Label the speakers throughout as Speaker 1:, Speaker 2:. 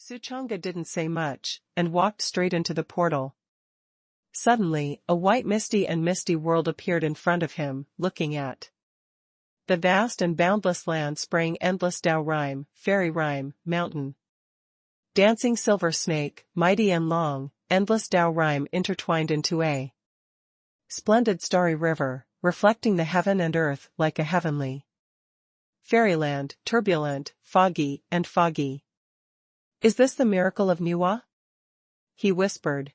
Speaker 1: Suchanga didn't say much, and walked straight into the portal. Suddenly, a white misty world appeared in front of him, looking at the vast and boundless land spraying endless Tao rhyme, fairy rhyme, mountain. Dancing silver snake, mighty and long, endless Tao rhyme intertwined into a splendid starry river, reflecting the heaven and earth like a heavenly fairyland, turbulent, foggy, and foggy. Is this the miracle of Nuwa? He whispered.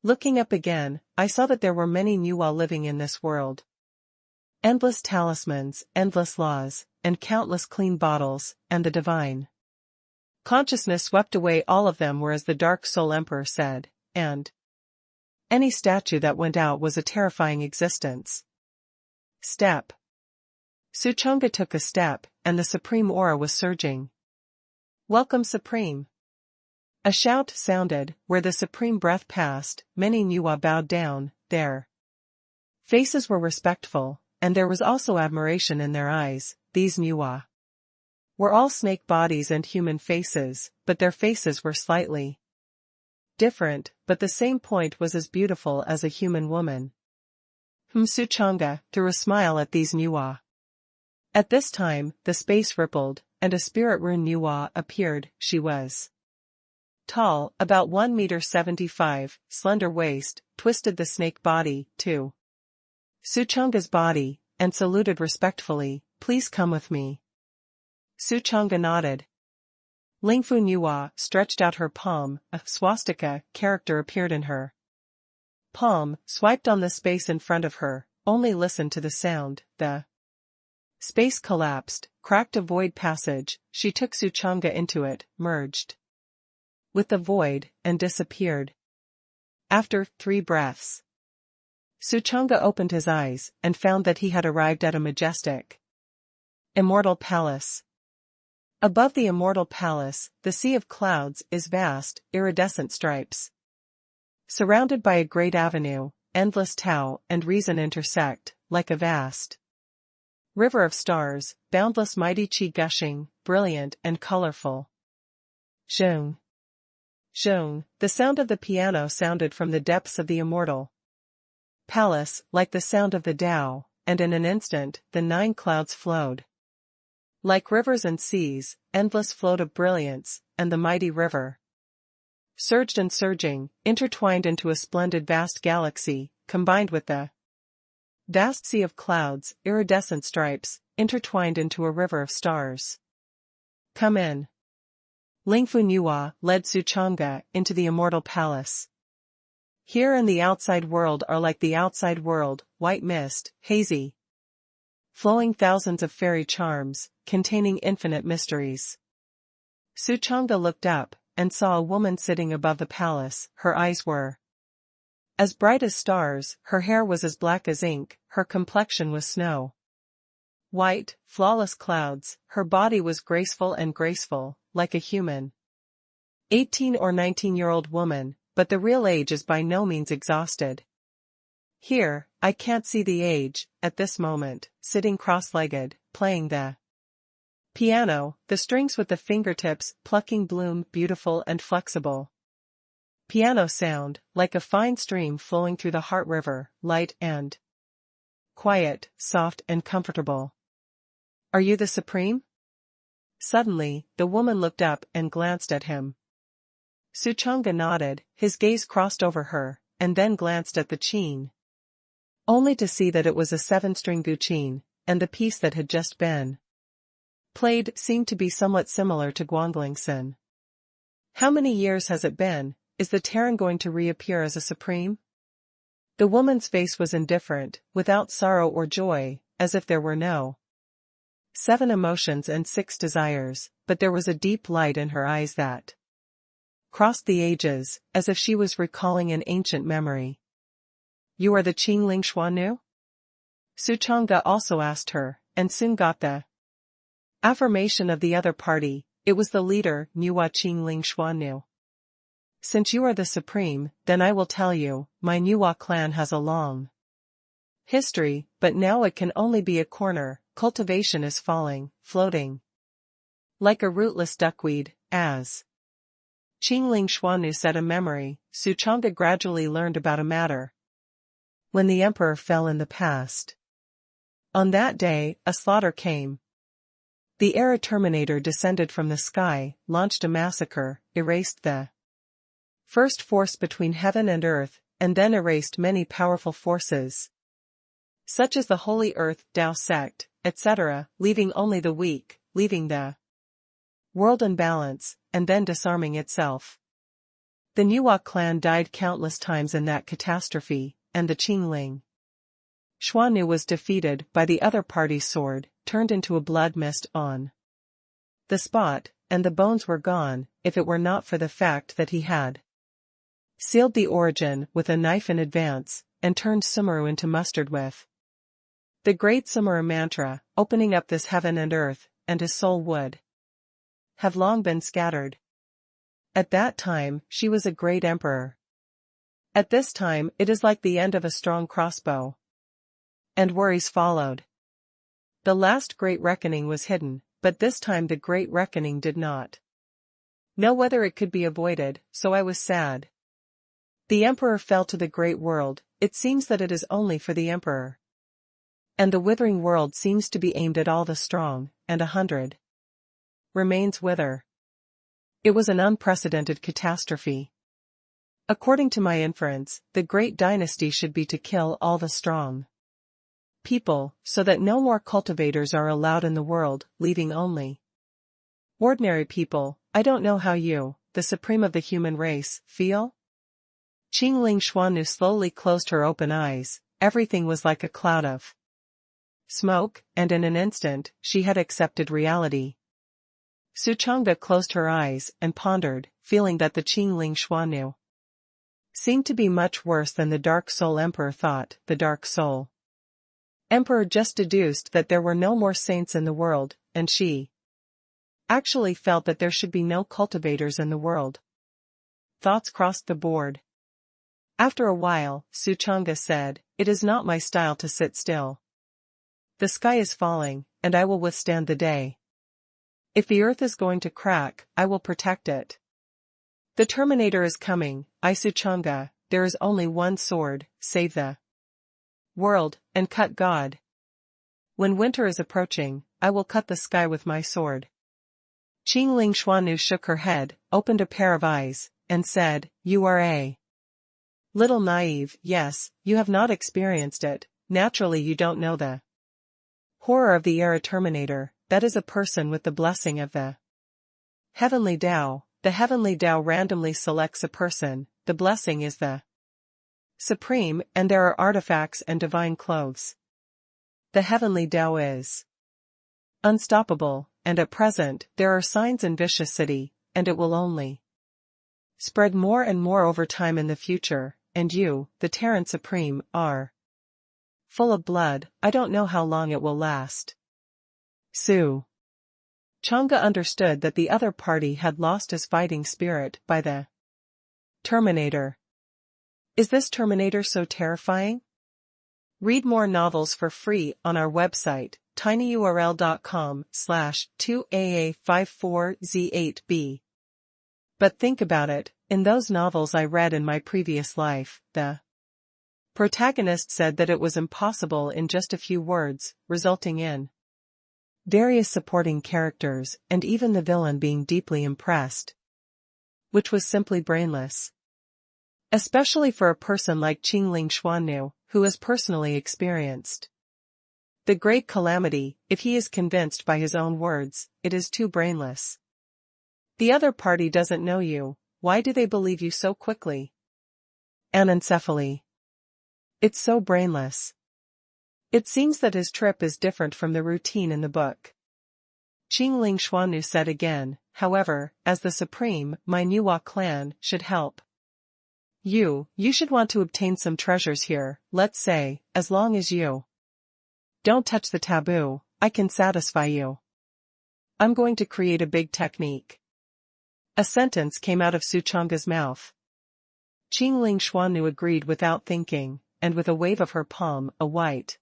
Speaker 1: Looking up again, I saw that there were many Nuwa living in this world. Endless talismans, endless laws, and countless clean bottles, and the divine consciousness swept away all of them, whereas the Dark Soul Emperor said, and any statue that went out was a terrifying existence. Step. Suchanga took a step, and the supreme aura was surging. Welcome, Supreme. A shout sounded, where the supreme breath passed, many Nuwa bowed down, their faces were respectful, and there was also admiration in their eyes. These Nuwa were all snake bodies and human faces, but their faces were slightly different, but the same point was as beautiful as a human woman. Suchanga threw a smile at these Nuwa. At this time, the space rippled, and a spirit rune Nuwa appeared. She was tall, about 1.75 m, slender waist, twisted the snake body, to Suchanga's body, and saluted respectfully, please come with me. Suchanga nodded. Lingfu Nuwa stretched out her palm, a swastika character appeared in her palm, swiped on the space in front of her, only listened to the sound, the space collapsed, cracked a void passage, she took Suchanga into it, merged with the void, and disappeared. After 3 breaths, Suchanga opened his eyes, and found that he had arrived at a majestic immortal palace. Above the immortal palace, the sea of clouds is vast, iridescent stripes. Surrounded by a great avenue, endless Tao and reason intersect, like a vast river of stars, boundless mighty chi gushing, brilliant and colorful. Zhong. Zhong, the sound of the piano sounded from the depths of the immortal palace, like the sound of the Tao, and in an instant, the 9 clouds flowed. Like rivers and seas, endless float of brilliance, and the mighty river surged and surging, intertwined into a splendid vast galaxy, combined with the vast sea of clouds, iridescent stripes, intertwined into a river of stars. Come in. Lingfu Nuwa led Suchanga into the immortal palace. Here and the outside world are like the outside world, white mist, hazy, flowing thousands of fairy charms, containing infinite mysteries. Suchanga looked up, and saw a woman sitting above the palace. Her eyes were as bright as stars, her hair was as black as ink, her complexion was snow white, flawless clouds, her body was graceful, like a human 18 or 19-year-old woman, but the real age is by no means exhausted. Here, I can't see the age, at this moment, sitting cross-legged, playing the piano, the strings with the fingertips, plucking bloom, beautiful and flexible. Piano sound, like a fine stream flowing through the heart river, light and quiet, soft and comfortable. Are you the Supreme? Suddenly, the woman looked up and glanced at him. Suchanga nodded, his gaze crossed over her, and then glanced at the qin, only to see that it was a 7-string guqin, and the piece that had just been played seemed to be somewhat similar to Guanglingsen. How many years has it been? Is the Terran going to reappear as a Supreme? The woman's face was indifferent, without sorrow or joy, as if there were no 7 emotions and 6 desires, but there was a deep light in her eyes that crossed the ages, as if she was recalling an ancient memory. You are the Qingling Xuanu? Suchanga also asked her, and soon got the affirmation of the other party. It was the leader, Nuwa Qingling Xuanu. Since you are the Supreme, then I will tell you, my Nuwa clan has a long history, but now it can only be a corner. Cultivation is falling, floating like a rootless duckweed, as Qingling Xuannu said a memory. Su Chang'e gradually learned about a matter. When the emperor fell in the past. On that day, a slaughter came. The Era Terminator descended from the sky, launched a massacre, erased the first force between heaven and earth, and then erased many powerful forces, such as the Holy Earth, Tao sect, etc., leaving only the weak, leaving the world in balance, and then disarming itself. The Nuwa clan died countless times in that catastrophe, and the Qingling Xuannu was defeated by the other party's sword, turned into a blood mist on the spot, and the bones were gone, if it were not for the fact that he had sealed the origin with a knife in advance, and turned Sumeru into mustard with the great Sumeru mantra, opening up this heaven and earth, and his soul would have long been scattered. At that time, she was a great emperor. At this time, it is like the end of a strong crossbow. And worries followed. The last great reckoning was hidden, but this time the great reckoning did not know whether it could be avoided, so I was sad. The emperor fell to the great world. It seems that it is only for the emperor. And the withering world seems to be aimed at all the strong, and 100 remains wither. It was an unprecedented catastrophe. According to my inference, the great dynasty should be to kill all the strong people, so that no more cultivators are allowed in the world, leaving only ordinary people. I don't know how you, the supreme of the human race, feel? Qingling Xuannu slowly closed her open eyes. Everything was like a cloud of smoke, and in an instant, she had accepted reality. Su Chang'e closed her eyes and pondered, feeling that the Qingling Xuannu seemed to be much worse than the Dark Soul Emperor thought. The Dark Soul Emperor just deduced that there were no more saints in the world, and she actually felt that there should be no cultivators in the world. Thoughts crossed the board. After a while, Su Chang'e said, "It is not my style to sit still. The sky is falling, and I will withstand the day. If the earth is going to crack, I will protect it. The Terminator is coming, Su Chang'e, there is only one sword, save the world, and cut God. When winter is approaching, I will cut the sky with my sword." Qingling Xuannu shook her head, opened a pair of eyes, and said, "You are a little naive. Yes, you have not experienced it, naturally you don't know the horror of the Era Terminator. That is a person with the blessing of the heavenly Tao. The heavenly Tao randomly selects a person, the blessing is the supreme, and there are artifacts and divine clothes. The heavenly Tao is unstoppable, and at present, there are signs in Vicious City, and it will only spread more and more over time in the future, and you, the Terran Supreme, are full of blood. I don't know how long it will last." Su Chang'e understood that the other party had lost his fighting spirit by the Terminator. Is this Terminator so terrifying? Read more novels for free on our website, tinyurl.com/2AA54Z8B. But think about it, in those novels I read in my previous life, the protagonist said that it was impossible in just a few words, resulting in various supporting characters, and even the villain being deeply impressed. Which was simply brainless. Especially for a person like Qingling Xuannu, who has personally experienced the great calamity. If he is convinced by his own words, it is too brainless. The other party doesn't know you. Why do they believe you so quickly? Anencephaly. It's so brainless. It seems that his trip is different from the routine in the book. Qingling Xuannu said again, however, as the Supreme, my Nuwa clan should help. You should want to obtain some treasures here, let's say, as long as you don't touch the taboo, I can satisfy you. I'm going to create a big technique. A sentence came out of Su Chang'e's mouth. Qingling Xuannu agreed without thinking, and with a wave of her palm, a white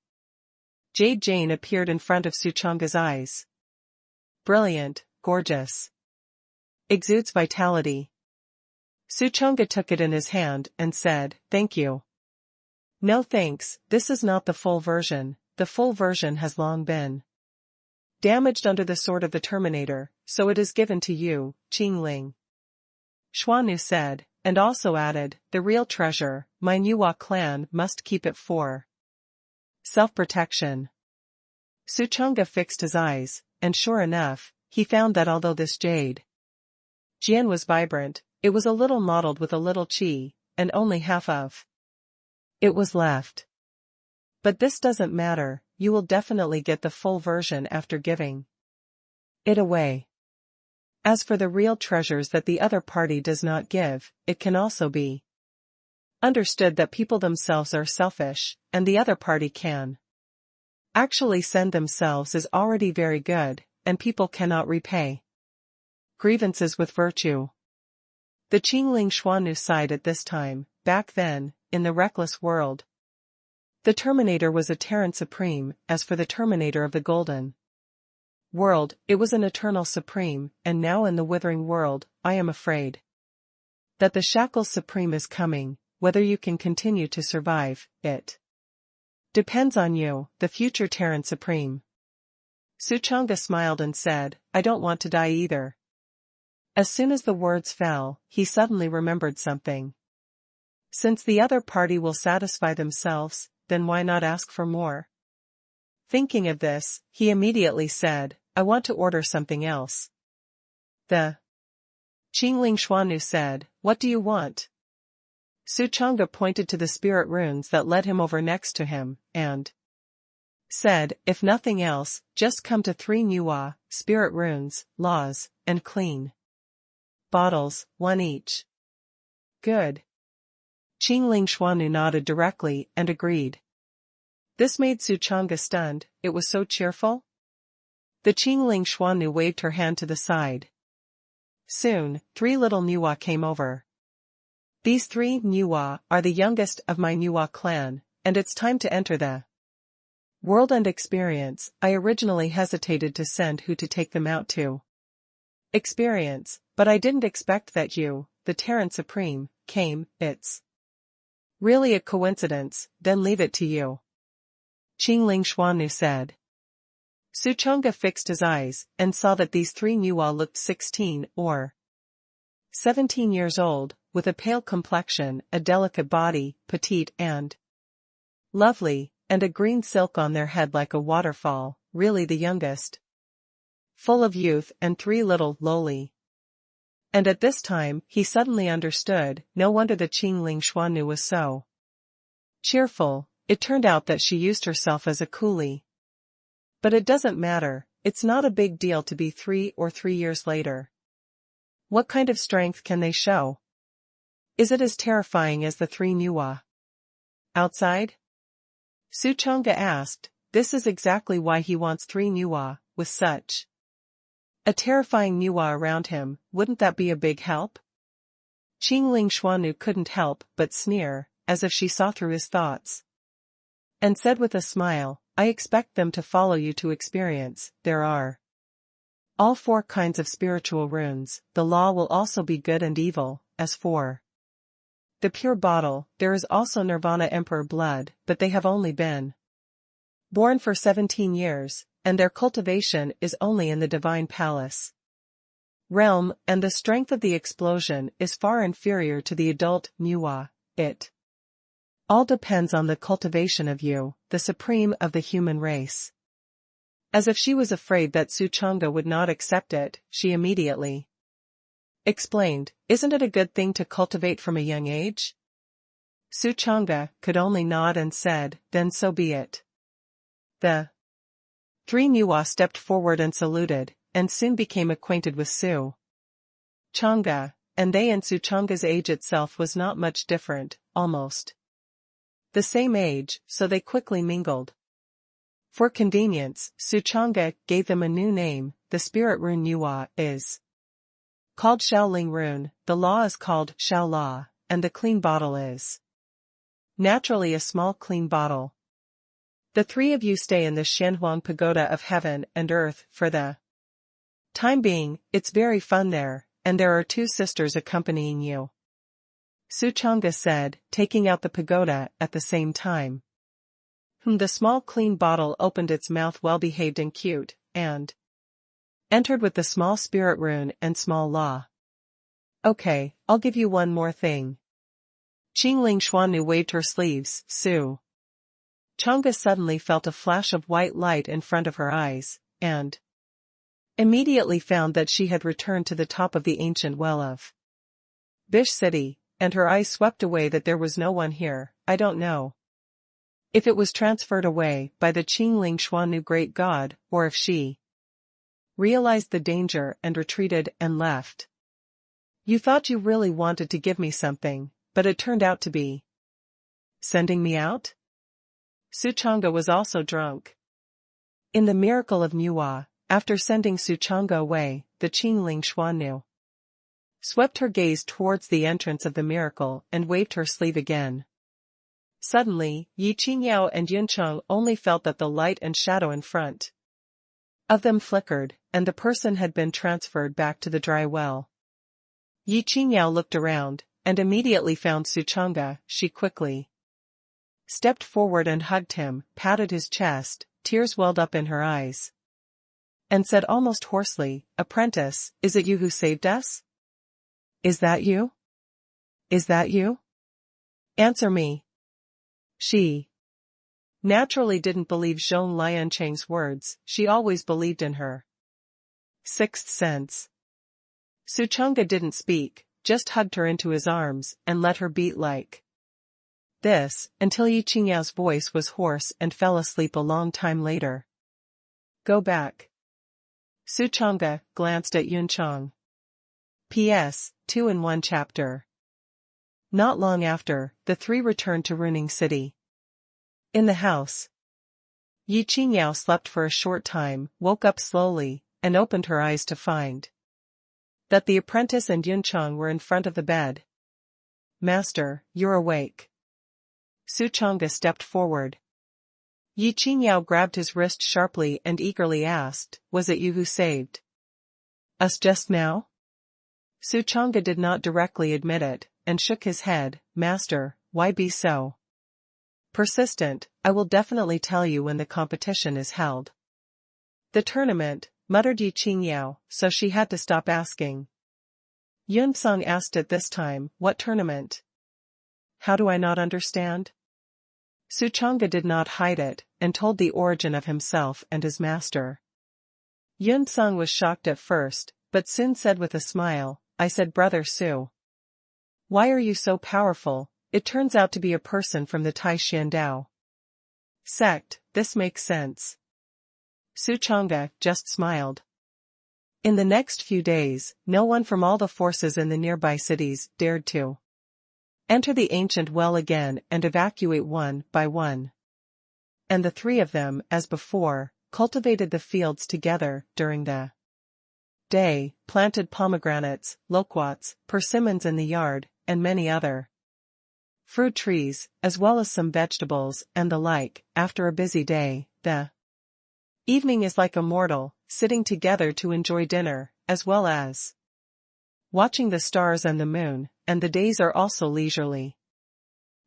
Speaker 1: Jade Jane appeared in front of Su Chang'e's eyes. Brilliant, gorgeous. Exudes vitality. Suchanga took it in his hand and said, "Thank you." "No thanks, this is not the full version. The full version has long been damaged under the sword of the Terminator, so it is given to you, Qingling." Xuannu said, and also added, "The real treasure, my Nuwa clan must keep it for self-protection." Suchanga fixed his eyes, and sure enough, he found that although this jade Jian was vibrant, it was a little mottled with a little qi, and only half of it was left. "But this doesn't matter, you will definitely get the full version after giving it away. As for the real treasures that the other party does not give, it can also be understood that people themselves are selfish, and the other party can actually send themselves is already very good, and people cannot repay grievances with virtue." The Qingling Xuannu sighed at this time. Back then, in the reckless world, the Terminator was a Terran Supreme. As for the Terminator of the Golden world, it was an eternal Supreme, and now in the withering world, I am afraid that the Shackles Supreme is coming. Whether you can continue to survive, it depends on you, the future Terran Supreme. Suchanga smiled and said, "I don't want to die either." As soon as the words fell, he suddenly remembered something. Since the other party will satisfy themselves, then why not ask for more? Thinking of this, he immediately said, "I want to order something else." The Qingling Xuannu said, "What do you want?" Suchanga pointed to the spirit runes that led him over next to him, and said, "If nothing else, just come to 3 Nuwa, spirit runes, laws, and clean bottles, 1 each." "Good." Qingling Xuannu nodded directly and agreed. This made Suchanga stunned, it was so cheerful. The Qingling Xuannu waved her hand to the side. Soon, 3 little Nuwa came over. "These 3 Nuwa are the youngest of my Nuwa clan, and it's time to enter the world and experience." I originally hesitated to send who to take them out to experience, but I didn't expect that you, the Terran Supreme, came. It's really a coincidence, then leave it to you, Qingling Xuannu said. Suchanga fixed his eyes, and saw that these 3 Nuwa looked 16 or 17 years old, with a pale complexion, a delicate body, petite and lovely, and a green silk on their head like a waterfall, really the youngest, full of youth, and 3 little, lowly. And at this time, he suddenly understood, no wonder the Qingling Xuannu was so cheerful. It turned out that she used herself as a coolie. But it doesn't matter, it's not a big deal to be 3 or 3 years later. What kind of strength can they show? Is it as terrifying as the 3 Nuwa outside? Suchanga asked. This is exactly why he wants 3 Nuwa, with such a terrifying Nuwa around him. Wouldn't that be a big help? Qingling Xuannu couldn't help but sneer, as if she saw through his thoughts, and said with a smile, I expect them to follow you to experience. There are all 4 kinds of spiritual runes. The law will also be good and evil. As for the pure bottle, there is also Nirvana Emperor blood, but they have only been born for 17 years, and their cultivation is only in the divine palace realm, and the strength of the explosion is far inferior to the adult Nuwa. It all depends on the cultivation of you, the supreme of the human race. As if she was afraid that Suchanga would not accept it, she immediately explained, isn't it a good thing to cultivate from a young age? Suchanga could only nod and said, then so be it. The 3 Nuwa stepped forward and saluted, and soon became acquainted with Suchanga, and they and Suchanga's age itself was not much different, almost the same age, so they quickly mingled. For convenience, Suchanga gave them a new name. The spirit rune Nuwa is called Shaoling rune, the law is called Shao Law, and the clean bottle is naturally a small clean bottle. The 3 of you stay in the Shenhuang Pagoda of heaven and earth for the time being. It's very fun there, and there are 2 sisters accompanying you. Suchanga said, taking out the pagoda at the same time. The small clean bottle opened its mouth well-behaved and cute, and entered with the small spirit rune and small law. Okay, I'll give you one more thing. Qingling Xuannu waved her sleeves, Su. Changa suddenly felt a flash of white light in front of her eyes, and immediately found that she had returned to the top of the ancient well of Bish City, and her eyes swept away that there was no one here. I don't know if it was transferred away by the Qingling Xuannu great god, or if she realized the danger and retreated and left. You thought you really wanted to give me something, but it turned out to be sending me out? Suchanga was also drunk. In the miracle of Nuwa, after sending Suchanga away, the Qingling Xuannu swept her gaze towards the entrance of the miracle and waved her sleeve again. Suddenly, Yi Qingyao and Yuncheng only felt that the light and shadow in front of them flickered, and the person had been transferred back to the dry well. Yi Qingyao looked around, and immediately found Suchanga. She quickly stepped forward and hugged him, patted his chest, tears welled up in her eyes, and said almost hoarsely, "Apprentice, is it you who saved us? Is that you? Is that you? Answer me." She naturally didn't believe Zhong Liancheng's words. She always believed in her sixth sense. Suchanga didn't speak, just hugged her into his arms and let her beat like this, until Yi Qingyao's voice was hoarse and fell asleep a long time later. Go back. Suchanga glanced at Yuncheng. P.S. 2 in 1 chapter. Not long after, the three returned to Ruining City. In the house, Yi Qingyao slept for a short time, woke up slowly, and opened her eyes to find that the apprentice and Yuncheng were in front of the bed. Master, you're awake. Suchanga stepped forward. Yi Qingyao grabbed his wrist sharply and eagerly asked, Was it you who saved us just now? Suchanga did not directly admit it, and shook his head. Master, why be so persistent? I will definitely tell you when the competition is held. The tournament, muttered Yi Qingyao, so she had to stop asking. Yunfeng asked it this time, what tournament? How do I not understand? Suchanga did not hide it, and told the origin of himself and his master. Yunfeng was shocked at first, but soon said with a smile, I said Brother Su. Why are you so powerful? It turns out to be a person from the Tai Shandao sect. This makes sense. Suchanga just smiled. In the next few days, no one from all the forces in the nearby cities dared to enter the ancient well again and evacuate one by one. And the three of them, as before, cultivated the fields together during the day, planted pomegranates, loquats, persimmons in the yard, and many other fruit trees, as well as some vegetables and the like. After a busy day, the evening is like Immortal, sitting together to enjoy dinner, as well as watching the stars and the moon, and the days are also leisurely.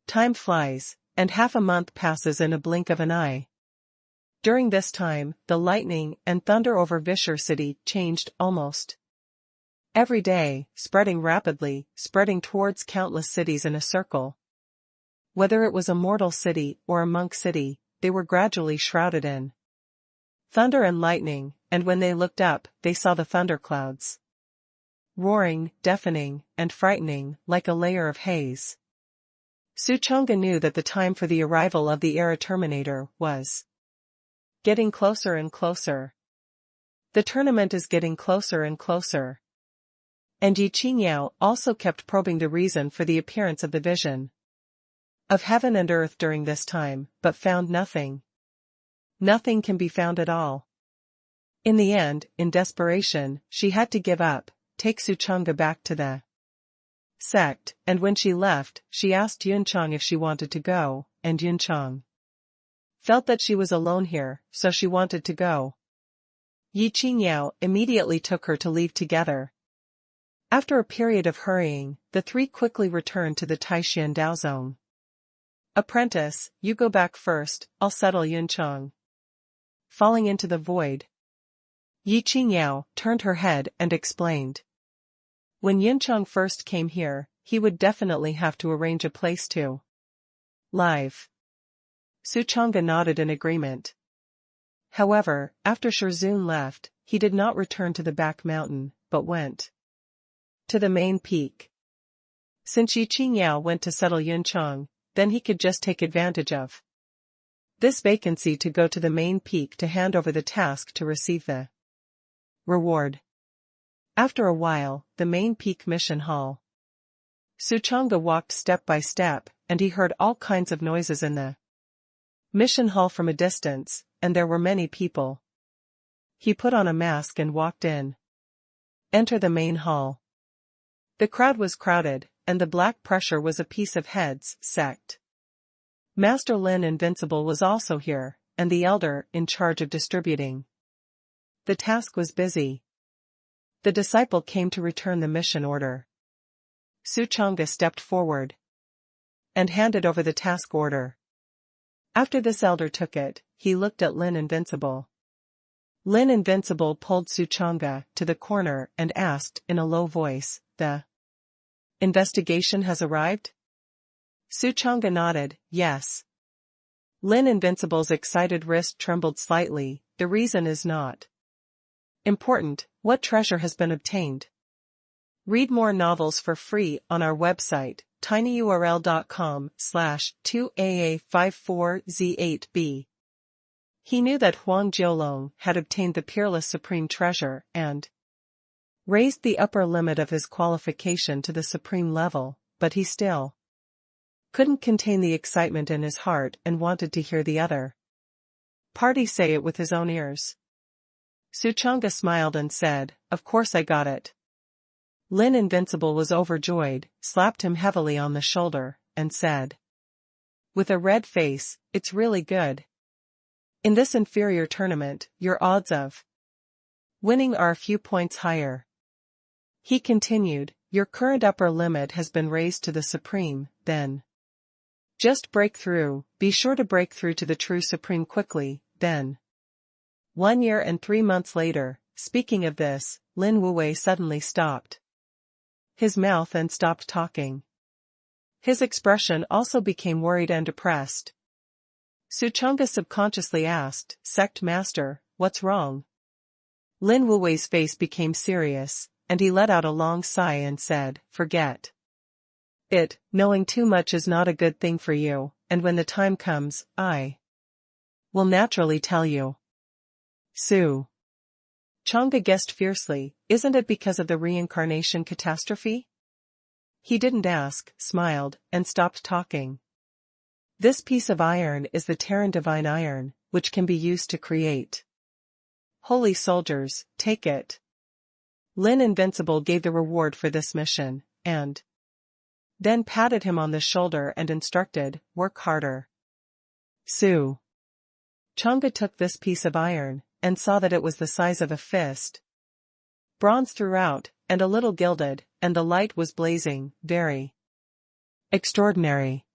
Speaker 1: Time flies, and half a month passes in a blink of an eye. During this time, the lightning and thunder over Visher City changed almost every day, spreading rapidly, spreading towards countless cities in a circle. Whether it was a mortal city or a monk city, they were gradually shrouded in thunder and lightning, and when they looked up, they saw the thunderclouds roaring, deafening, and frightening, like a layer of haze. Suchanga knew that the time for the arrival of the Era Terminator was getting closer and closer. The tournament is getting closer and closer. And Yi Qingyao also kept probing the reason for the appearance of the vision of heaven and earth during this time, but found nothing. Nothing can be found at all. In the end, in desperation, she had to give up, take Suchanga back to the sect, and when she left, she asked Yuncheng if she wanted to go, and Yuncheng felt that she was alone here, so she wanted to go. Yi Qingyao immediately took her to leave together. After a period of hurrying, the three quickly returned to the Taishan Daozong. Apprentice, you go back first, I'll settle Yuncheng. Falling into the void. Yi Qingyao turned her head and explained. When Yuncheng first came here, he would definitely have to arrange a place to live. Su Chang'e nodded in agreement. However, after Shirzun left, he did not return to the back mountain, but went to the main peak. Since Yi Qingyao went to settle Yuncheng, then he could just take advantage of this vacancy to go to the main peak to hand over the task to receive the reward. After a while, the main peak mission hall. Su Chang'e walked step by step, and he heard all kinds of noises in the mission hall from a distance, and there were many people. He put on a mask and walked in. Enter the main hall. The crowd was crowded, and the black pressure was a piece of heads, sect. Master Lin Invincible was also here, and the elder in charge of distributing. The task was busy. The disciple came to return the mission order. Su Chang'e stepped forward and handed over the task order. After this elder took it, he looked at Lin Invincible. Lin Invincible pulled Su Chang'e to the corner and asked in a low voice, "The investigation has arrived?" Su Chang'e nodded, yes. Lin Invincible's excited wrist trembled slightly. The reason is not important. What treasure has been obtained? Read more novels for free on our website, tinyurl.com/2aa54z8b. He knew that Huang Jiolong had obtained the peerless supreme treasure and raised the upper limit of his qualification to the supreme level, but he still couldn't contain the excitement in his heart and wanted to hear the other party say it with his own ears. Su Chang'e smiled and said, "Of course I got it." Lin Invincible was overjoyed, slapped him heavily on the shoulder, and said, with a red face, "It's really good. In this inferior tournament, your odds of winning are a few points higher." He continued, "Your current upper limit has been raised to the supreme, then just break through, be sure to break through to the true supreme quickly, then." 1 year and 3 months later, speaking of this, Lin Wuwei suddenly stopped his mouth and stopped talking. His expression also became worried and depressed. Su Chang'e subconsciously asked, "Sect Master, what's wrong?" Lin Wuwei's face became serious, and he let out a long sigh and said, "Forget it, knowing too much is not a good thing for you, and when the time comes, I will naturally tell you." Su Chang'e guessed fiercely, "Isn't it because of the reincarnation catastrophe?" He didn't ask, smiled, and stopped talking. "This piece of iron is the Terran divine iron, which can be used to create holy soldiers, take it." Lin Invincible gave the reward for this mission, and then patted him on the shoulder and instructed, "Work harder." Su Chang'e took this piece of iron, and saw that it was the size of a fist, bronze throughout, and a little gilded, and the light was blazing, very extraordinary.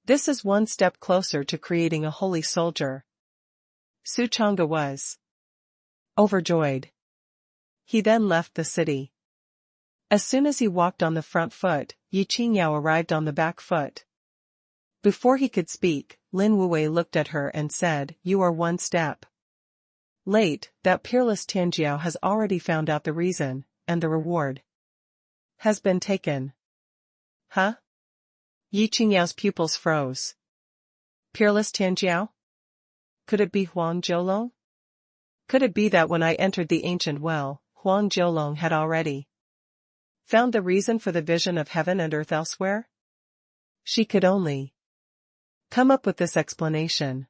Speaker 1: This is one step closer to creating a holy soldier. Su Chang'e was overjoyed. He then left the city. As soon as he walked on the front foot, Yi Qingyao arrived on the back foot. Before he could speak, Lin Wuwei looked at her and said, "You are one step late. That peerless Tianjiao has already found out the reason, and the reward has been taken." Huh? Yi Qingyao's pupils froze. Peerless Tianjiao? Could it be Huang Jiolong? Could it be that when I entered the ancient well, Huang Jiolong had already found the reason for the vision of heaven and earth elsewhere? She could only come up with this explanation.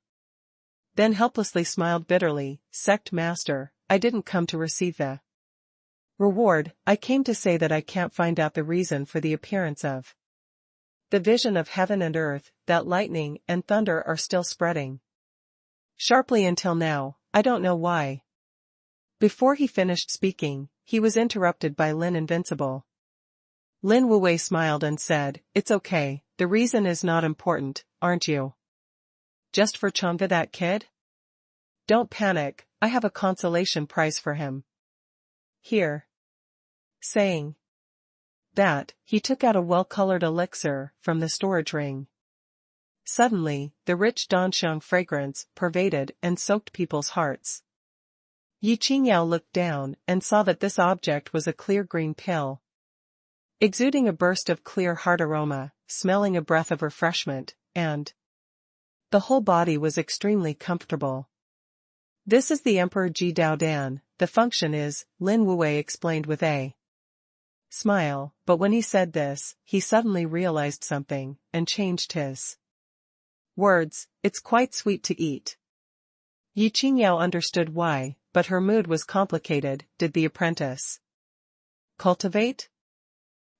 Speaker 1: Then helplessly smiled bitterly, "Sect Master, I didn't come to receive the reward, I came to say that I can't find out the reason for the appearance of the vision of heaven and earth, that lightning and thunder are still spreading sharply until now, I don't know why. Before he finished speaking, he was interrupted by Lin Invincible. Lin Wuwei smiled and said, "It's okay, the reason is not important, aren't you? Just for Chang'e that kid? Don't panic, I have a consolation prize for him. Here." Saying that, he took out a well-colored elixir from the storage ring. Suddenly, the rich danxiang fragrance pervaded and soaked people's hearts. Yi Qingyao looked down and saw that this object was a clear green pill, exuding a burst of clear heart aroma, smelling a breath of refreshment, and the whole body was extremely comfortable. "This is the Emperor Ji Dao Dan, the function is," Lin Wuwei explained with a smile, but when he said this, he suddenly realized something, and changed his words, "It's quite sweet to eat." Yi Qingyao understood why, but her mood was complicated. Did the apprentice cultivate?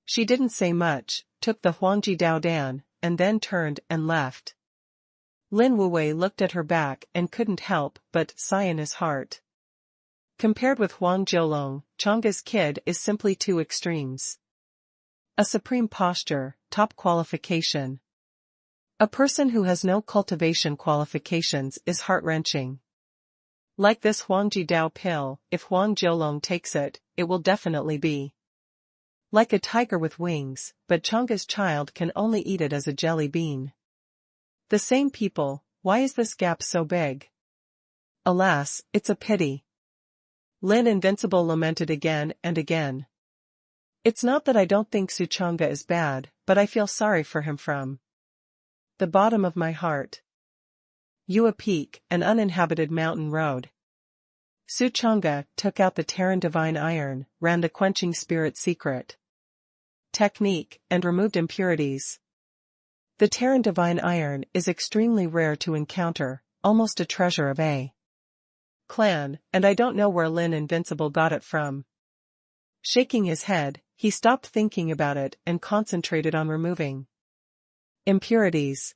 Speaker 1: She didn't say much, took the Huangji Dao Dan, and then turned and left. Lin Wuwei looked at her back and couldn't help but sigh in his heart. Compared with Huang Jiulong, Chang'e's kid is simply two extremes. A supreme posture, top qualification. A person who has no cultivation qualifications is heart-wrenching. Like this Huangji Dao pill, if Huang Jiulong takes it, it will definitely be like a tiger with wings, but Chang'e's child can only eat it as a jelly bean. The same people, why is this gap so big? Alas, it's a pity. Lin Invincible lamented again and again. It's not that I don't think Su Chang'e is bad, but I feel sorry for him from the bottom of my heart. Yue Peak, an uninhabited mountain road. Su Chang'e took out the Terran Divine Iron, ran the Quenching Spirit Secret technique, and removed impurities. The Terran Divine Iron is extremely rare to encounter, almost a treasure of a clan, and I don't know where Lin Invincible got it from. Shaking his head, he stopped thinking about it and concentrated on removing impurities.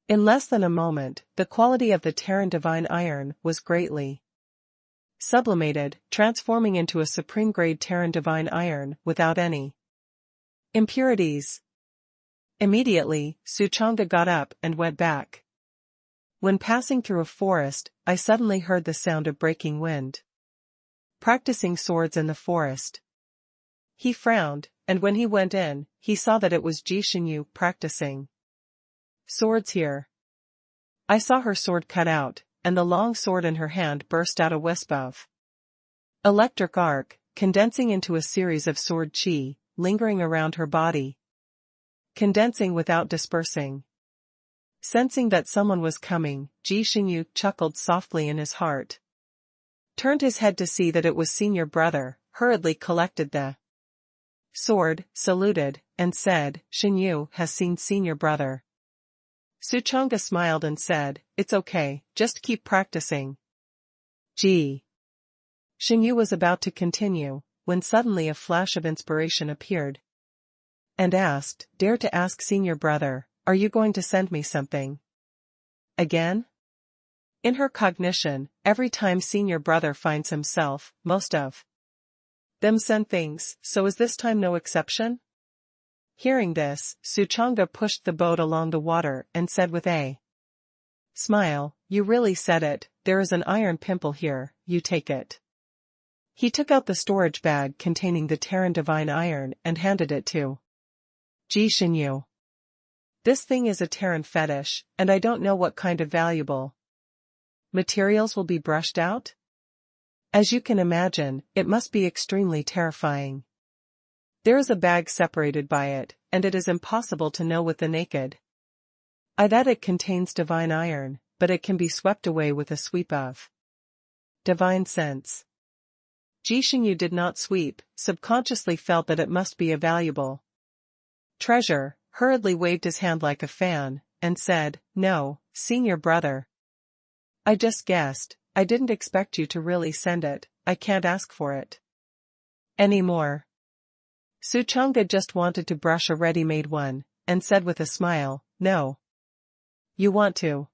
Speaker 1: In less than a moment, the quality of the Terran Divine Iron was greatly sublimated, transforming into a supreme-grade Terran Divine Iron without any impurities. Immediately, Su Chang'e got up and went back. When passing through a forest, I suddenly heard the sound of breaking wind. Practicing swords in the forest. He frowned, and when he went in, he saw that it was Ji Xinyu practicing swords here. I saw her sword cut out, and the long sword in her hand burst out a wisp of electric arc, condensing into a series of sword chi, lingering around her body. Condensing without dispersing. Sensing that someone was coming, Ji Xinyu chuckled softly in his heart. Turned his head to see that it was senior brother, hurriedly collected the sword, saluted, and said, "Xinyu has seen senior brother." Su Chang'e smiled and said, "It's okay, just keep practicing." Ji Xinyu was about to continue, when suddenly a flash of inspiration appeared. And asked, "Dare to ask senior brother, are you going to send me something again?" In her cognition, every time senior brother finds himself, most of them send things, so is this time no exception? Hearing this, Su Chang'e pushed the boat along the water and said with a smile, "You really said it, there is an iron pimple here, you take it." He took out the storage bag containing the Terran Divine Iron and handed it to Ji Xinyu. "This thing is a Terran fetish, and I don't know what kind of valuable materials will be brushed out. As you can imagine, it must be extremely terrifying. There is a bag separated by it, and it is impossible to know with the naked eye that it contains divine iron, but it can be swept away with a sweep of divine sense." Ji Xinyu did not sweep, subconsciously felt that it must be a valuable treasure, hurriedly waved his hand like a fan, and said, "No, senior brother. I just guessed, I didn't expect you to really send it, I can't ask for it anymore." Su Chang'e just wanted to brush a ready-made one, and said with a smile, "No. You want to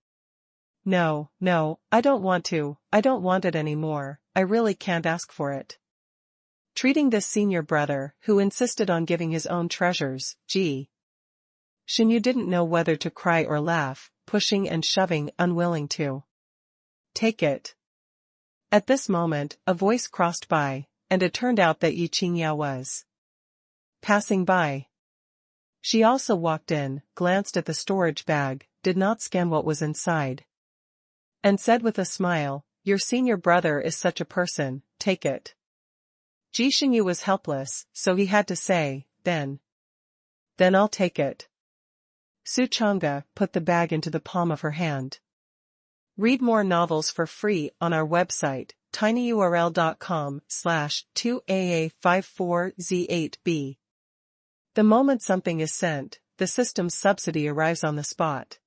Speaker 1: No, no, I don't want to, I don't want it anymore, I really can't ask for it. Treating this senior brother, who insisted on giving his own treasures, Shinyu didn't know whether to cry or laugh, pushing and shoving, unwilling to take it. At this moment, a voice crossed by, and it turned out that Yi Qingyao was passing by. She also walked in, glanced at the storage bag, did not scan what was inside, and said with a smile, "Your senior brother is such a person, take it." Shinyu was helpless, so he had to say, Then I'll take it. Su Chang'e put the bag into the palm of her hand. Read more novels for free on our website, tinyurl.com/2AA54Z8B. The moment something is sent, the system's subsidy arrives on the spot.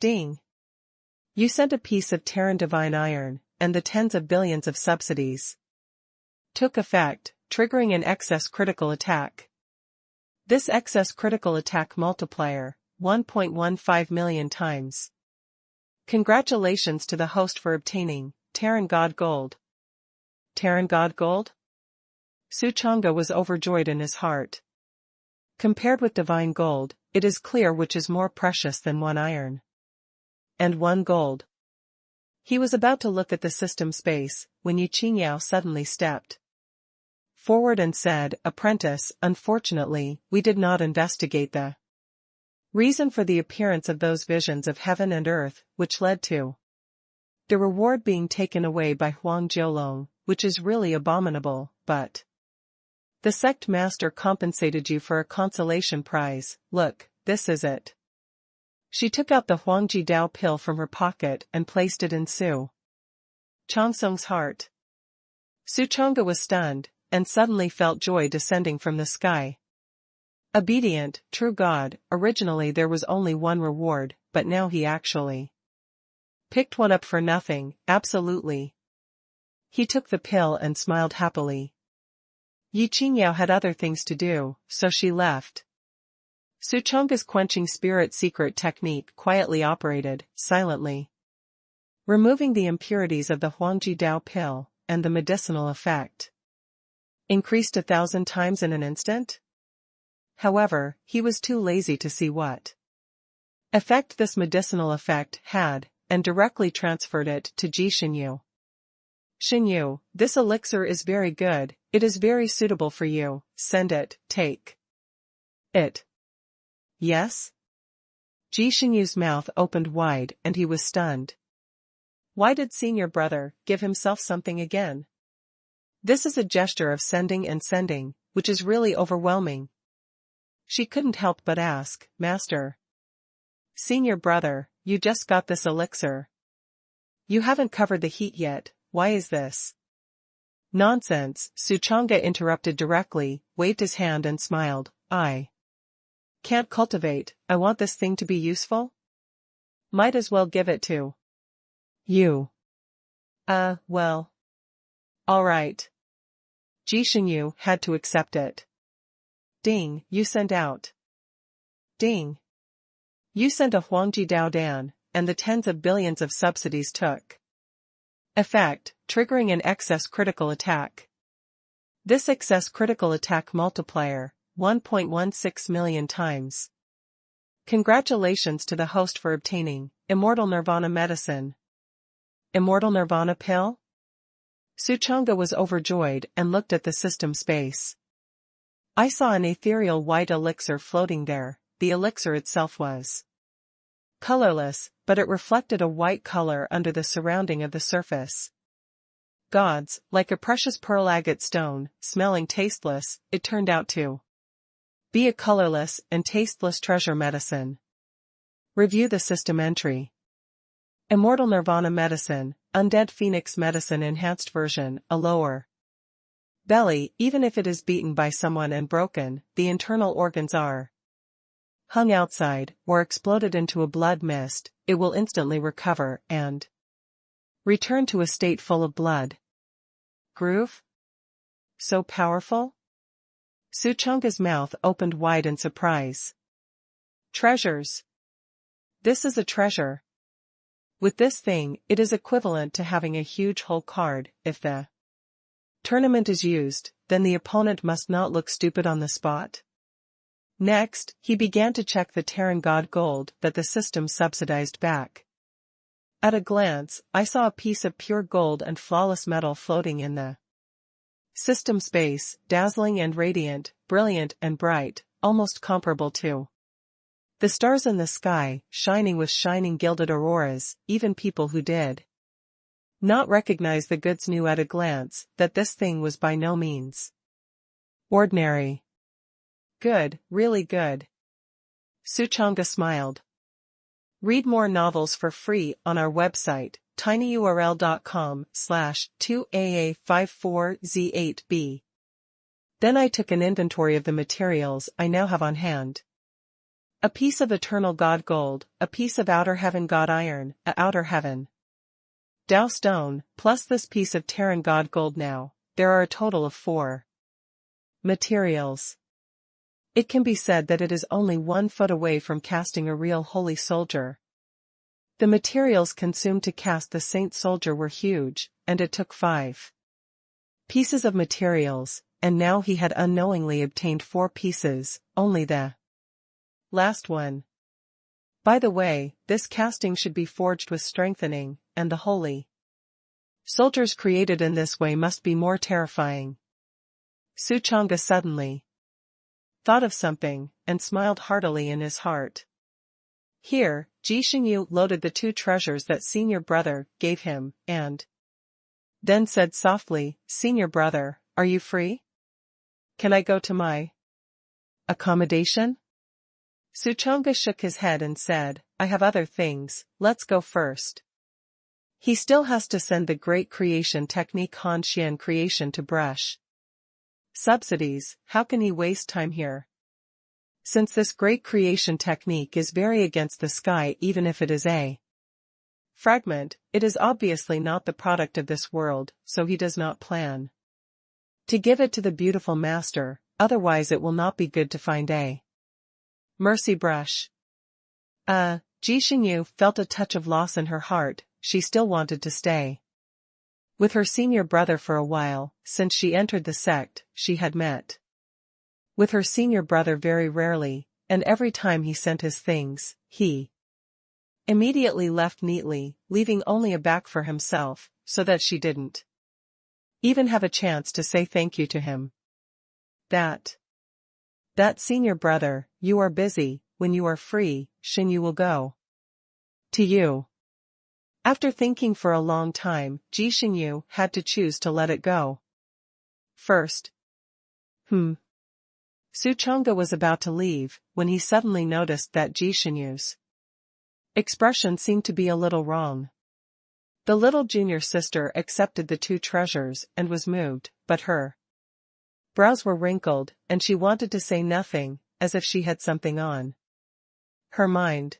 Speaker 1: Ding! You sent a piece of Terran divine iron, and the tens of billions of subsidies took effect, triggering an excess critical attack. This excess critical attack multiplier, 1.15 million times. Congratulations to the host for obtaining Terran God Gold. Terran God Gold? Su Chang'e was overjoyed in his heart. Compared with divine gold, it is clear which is more precious than one iron and one gold. He was about to look at the system space, when Yi Qingyao suddenly stepped forward and said, "Apprentice, unfortunately, we did not investigate the reason for the appearance of those visions of heaven and earth, which led to the reward being taken away by Huang Jiolong, which is really abominable, but the sect master compensated you for a consolation prize. Look, this is it." She took out the Huangji Dao pill from her pocket and placed it in Su Changsung's heart. Su Chang'e was stunned, and suddenly felt joy descending from the sky. Obedient, true God, originally there was only one reward, but now he actually picked one up for nothing, absolutely. He took the pill and smiled happily. Yi Qingyao had other things to do, so she left. Su Chang'e's quenching spirit secret technique quietly operated, silently, removing the impurities of the Huangji Dao pill, and the medicinal effect increased 1,000 times in an instant? However, he was too lazy to see what effect this medicinal effect had, and directly transferred it to Shinyu. "Shinyu, this elixir is very good, it is very suitable for you, send it, take it." "Yes?" Shinyu's mouth opened wide and he was stunned. Why did senior brother give himself something again? This is a gesture of sending and sending, which is really overwhelming. She couldn't help but ask, "Master, senior brother, you just got this elixir. You haven't covered the heat yet, why is this?" "Nonsense," Su Chang'e interrupted directly, waved his hand and smiled, "I can't cultivate, I want this thing to be useful? Might as well give it to you." Well. All right. Shinyu had to accept it. "Ding, you sent out. Ding. You sent a Huangji Dao Dan, and the tens of billions of subsidies took effect, triggering an excess critical attack. This excess critical attack multiplier, 1.16 million times. Congratulations to the host for obtaining Immortal Nirvana medicine." Immortal Nirvana pill? Su Chang'e was overjoyed and looked at the system space. "I saw an ethereal white elixir floating there, the elixir itself was colorless, but it reflected a white color under the surrounding of the surface. Gods, like a precious pearl agate stone, smelling tasteless, it turned out to be a colorless and tasteless treasure medicine." Review the system entry. Immortal Nirvana medicine, Undead Phoenix medicine enhanced version, a lower belly. Even if it is beaten by someone and broken, the internal organs are hung outside, or exploded into a blood mist, it will instantly recover and return to a state full of blood. Groove? So powerful? Su Chang'e's mouth opened wide in surprise. Treasures. This is a treasure. With this thing, it is equivalent to having a huge hole card. If the tournament is used, then the opponent must not look stupid on the spot. Next, he began to check the Terran God gold that the system subsidized back. At a glance, I saw a piece of pure gold and flawless metal floating in the system space, dazzling and radiant, brilliant and bright, almost comparable to the stars in the sky, shining with shining gilded auroras. Even people who did not recognize the goods knew at a glance that this thing was by no means ordinary. Good, really good. Suchanga smiled. Read more novels for free on our website, tinyurl.com/2aa54z8b. Then I took an inventory of the materials I now have on hand. A piece of eternal God gold, a piece of outer heaven God iron, a outer heaven Dao stone, plus this piece of Terran God gold. Now, there are a total of 4 materials. It can be said that it is only 1 foot away from casting a real holy soldier. The materials consumed to cast the saint soldier were huge, and it took 5 pieces of materials, and now he had unknowingly obtained 4 pieces, only the last one. By the way, this casting should be forged with strengthening, and the holy soldiers created in this way must be more terrifying. Suchanga suddenly thought of something, and smiled heartily in his heart. Here, Ji Xingyu loaded the 2 treasures that senior brother gave him, and then said softly, "Senior brother, are you free? Can I go to my accommodation?" Suchanga shook his head and said, "I have other things, let's go first." He still has to send the great creation technique Han Xian creation to brush subsidies. How can he waste time here? Since this great creation technique is very against the sky, even if it is a fragment, it is obviously not the product of this world, so he does not plan to give it to the beautiful master, otherwise it will not be good to find a mercy brush. Ji Xingyu felt a touch of loss in her heart. She still wanted to stay with her senior brother for a while. Since she entered the sect, she had met with her senior brother very rarely, and every time he sent his things, he immediately left neatly, leaving only a back for himself, so that she didn't even have a chance to say thank you to him. That senior brother, you are busy. When you are free, Xingyu will go to you. After thinking for a long time, Ji Xingyu had to choose to let it go first. Suchanga was about to leave, when he suddenly noticed that Ji Xingyu's expression seemed to be a little wrong. The little junior sister accepted the 2 treasures and was moved, but her brows were wrinkled, and she wanted to say nothing, as if she had something on her mind.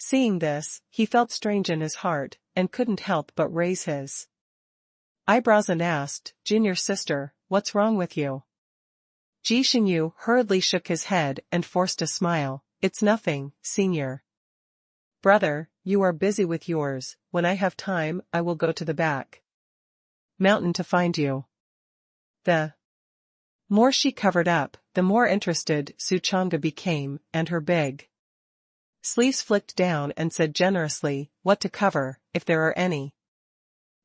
Speaker 1: Seeing this, he felt strange in his heart, and couldn't help but raise his eyebrows and asked, "Junior sister, what's wrong with you?" Ji Xingyu hurriedly shook his head and forced a smile. "It's nothing, senior brother, you are busy with yours. When I have time, I will go to the back mountain to find you." The more she covered up, the more interested Suchanga became, and her big sleeves flicked down and said generously, "What to cover, if there are any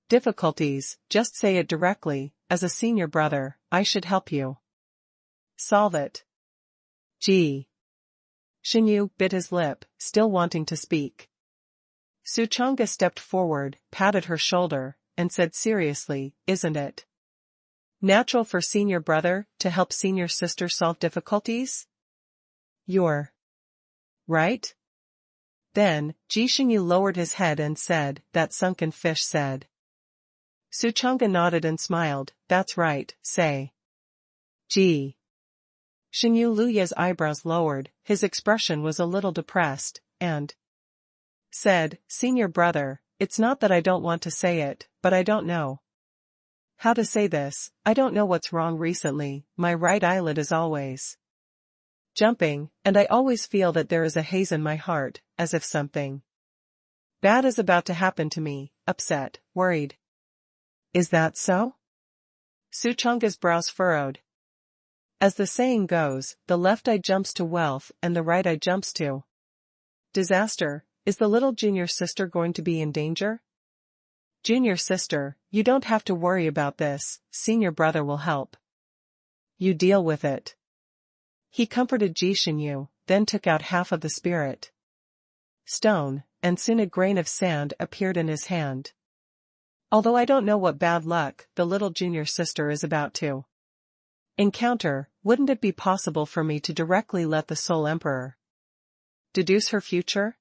Speaker 1: difficulties, just say it directly. As a senior brother, I should help you solve it." Ji Xingyu bit his lip, still wanting to speak. Suchanga stepped forward, patted her shoulder, and said seriously, "Isn't it natural for senior brother to help senior sister solve difficulties?" "You're right." Then, Ji Xingyu lowered his head and said, "That sunken fish said." Suchanga nodded and smiled, "That's right, say." Ji Xingyu Luya's eyebrows lowered, his expression was a little depressed, and said, "Senior brother, it's not that I don't want to say it, but I don't know how to say this. I don't know what's wrong recently. My right eyelid is always jumping, and I always feel that there is a haze in my heart, as if something Bad is about to happen to me, upset, worried. Is that so? Suchonga's brows furrowed. As the saying goes, the left eye jumps to wealth and the right eye jumps to disaster. Is the little junior sister going to be in danger? Junior sister, you don't have to worry about this, senior brother will help. You deal with it. He comforted Jishinyu, then took out half of the spirit stone, and soon a grain of sand appeared in his hand. Although I don't know what bad luck the little junior sister is about to encounter, wouldn't it be possible for me to directly let the Soul Emperor deduce her future?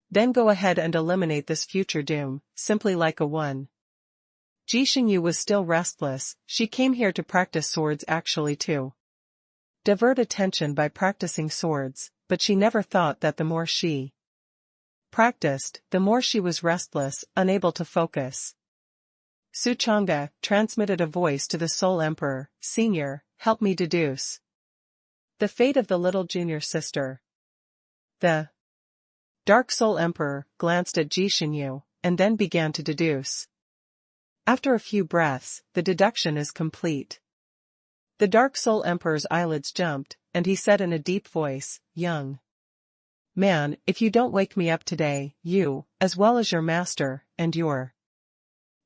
Speaker 1: Then go ahead and eliminate this future doom, simply like a one. Jishinyu was still restless. She came here to practice swords, actually to divert attention by practicing swords, but she never thought that the more she practiced, the more she was restless, unable to focus. Suchonga transmitted a voice to the Soul Emperor, Senior, help me deduce the fate of the little junior sister. The Dark Soul Emperor glanced at Jishinyu, and then began to deduce. After a few breaths, the deduction is complete. The Dark Soul Emperor's eyelids jumped, and he said in a deep voice, young man, if you don't wake me up today, you, as well as your master, and your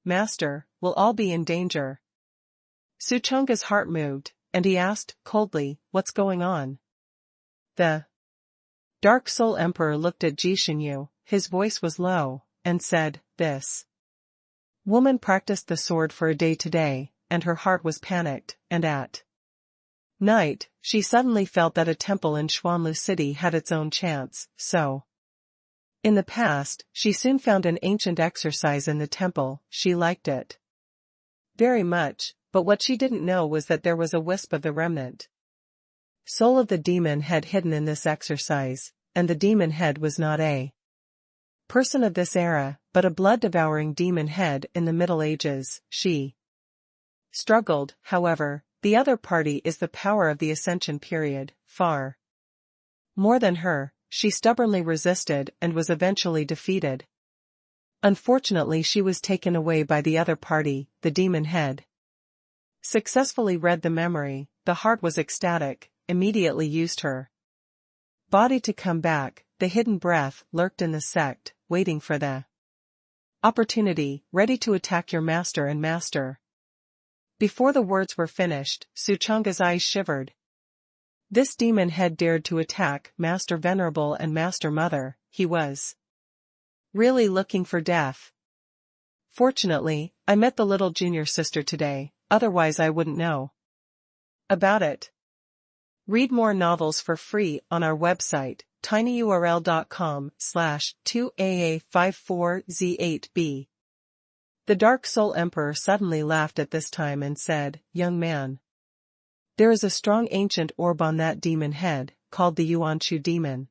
Speaker 1: master, will all be in danger. Suchonga's heart moved, and he asked, coldly, what's going on? The Dark Soul Emperor looked at Jishinyu, his voice was low, and said, this woman practiced the sword for a day today, and her heart was panicked, and at night, she suddenly felt that a temple in Xuanlu City had its own chance, so in the past, she soon found an ancient exercise in the temple. She liked it very much, but what she didn't know was that there was a wisp of the remnant soul of the demon head hidden in this exercise, and the demon head was not a person of this era, but a blood-devouring demon head in the Middle Ages. She struggled, however. The other party is the power of the Ascension period, far more than her. She stubbornly resisted and was eventually defeated. Unfortunately, she was taken away by the other party. The demon head successfully read the memory. The heart was ecstatic, immediately used her body to come back. The hidden breath lurked in the sect, waiting for the opportunity, ready to attack your master and master. Before the words were finished, Suchonga's eyes shivered. This demon head dared to attack Master Venerable and Master Mother. He was really looking for death. Fortunately, I met the little junior sister today, otherwise I wouldn't know about it. Read more novels for free on our website, tinyurl.com/2aa54z8b. The Dark Soul Emperor suddenly laughed at this time and said, young man, there is a strong ancient orb on that demon head, called the Yuanchu demon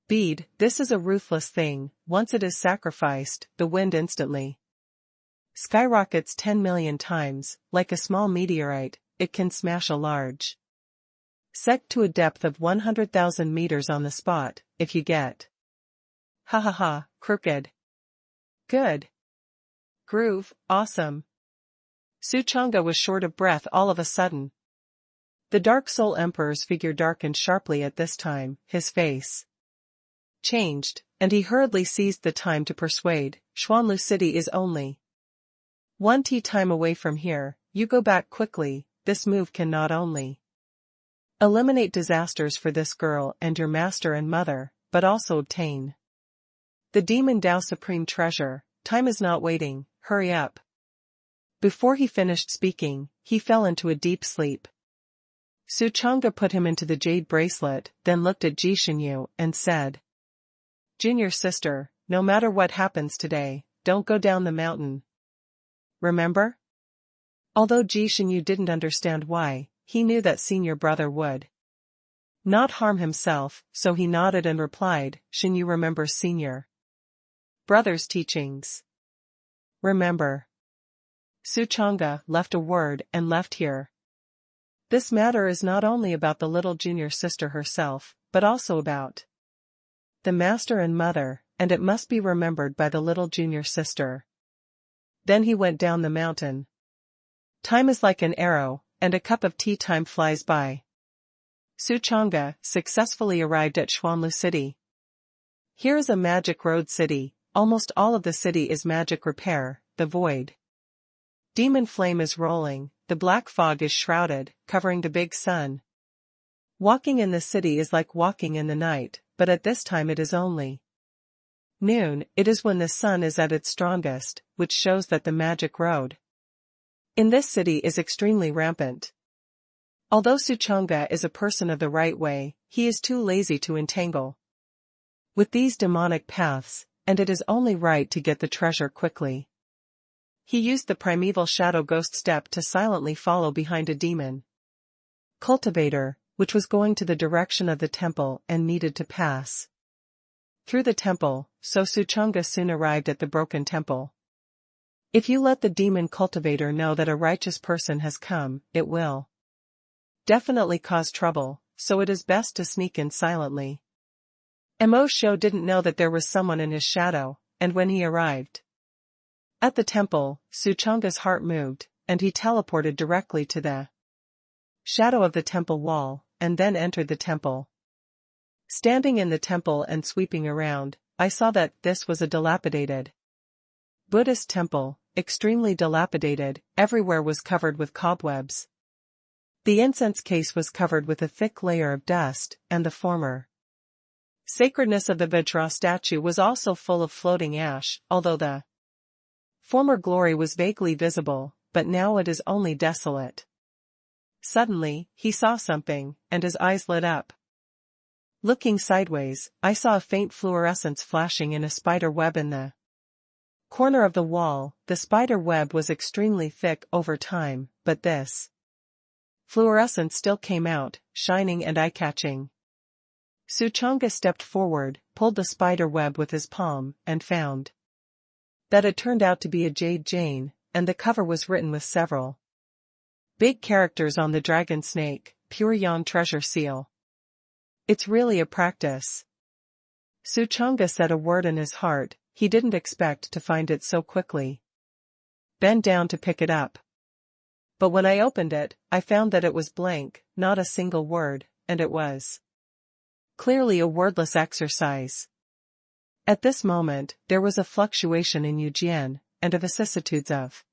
Speaker 1: bead. This is a ruthless thing. Once it is sacrificed, the wind instantly skyrockets 10 million times. Like a small meteorite, it can smash a large sect to a depth of 100,000 meters on the spot, if you get. Ha ha ha, crooked. Good. Groove, awesome. Suchonga was short of breath all of a sudden. The Dark Soul Emperor's figure darkened sharply at this time. His face changed, and he hurriedly seized the time to persuade. Xuanlu City is only one tea time away from here. You go back quickly. This move can not only eliminate disasters for this girl and your master and mother, but also obtain the Demon Dao Supreme Treasure. Time is not waiting. Hurry up. Before he finished speaking, he fell into a deep sleep. Suchonga put him into the jade bracelet, then looked at Jishinyu and said, Junior sister, no matter what happens today, don't go down the mountain. Remember? Although Jishinyu didn't understand why, he knew that senior brother would not harm himself, so he nodded and replied, Shinyu remembers senior brother's teachings. Remember. Suchonga left a word and left here. This matter is not only about the little junior sister herself, but also about the master and mother. and it must be remembered by the little junior sister. Then he went down the mountain. Time is like an arrow, and a cup of tea time flies by. Suchanga successfully arrived at Xuanlu City. Here is a magic road city. Almost all of the city is magic repair, the void. Demon flame is rolling, the black fog is shrouded, covering the big sun. Walking in the city is like walking in the night, but at this time it is only noon. It is when the sun is at its strongest, which shows that the magic road in this city is extremely rampant. Although Suchanga is a person of the right way, he is too lazy to entangle with these demonic paths, and it is only right to get the treasure quickly. He used the primeval shadow ghost step to silently follow behind a demon cultivator, which was going to the direction of the temple and needed to pass through the temple, so Suchanga soon arrived at the broken temple. If you let the demon cultivator know that a righteous person has come, it will definitely cause trouble, so it is best to sneak in silently. Mo Shou didn't know that there was someone in his shadow, and when he arrived at the temple, Suchanga's heart moved, and he teleported directly to the shadow of the temple wall, and then entered the temple. Standing in the temple and sweeping around, I saw that this was a dilapidated Buddhist temple, extremely dilapidated. Everywhere was covered with cobwebs. The incense case was covered with a thick layer of dust, and the former sacredness of the Vajra statue was also full of floating ash, although the former glory was vaguely visible, but now it is only desolate. Suddenly, he saw something, and his eyes lit up. Looking sideways, I saw a faint fluorescence flashing in a spider web in the corner of the wall. The spider web was extremely thick over time, but this fluorescence still came out, shining and eye-catching. Suchanga stepped forward, pulled the spider web with his palm, and found that it turned out to be a jade chain, and the cover was written with several big characters on the dragon snake, Pure Yan treasure seal. It's really a practice. Suchanga said a word in his heart. He didn't expect to find it so quickly. Bent down to pick it up. But when I opened it, I found that it was blank, not a single word, and it was clearly a wordless exercise. At this moment, there was a fluctuation in Yujian, and a vicissitudes of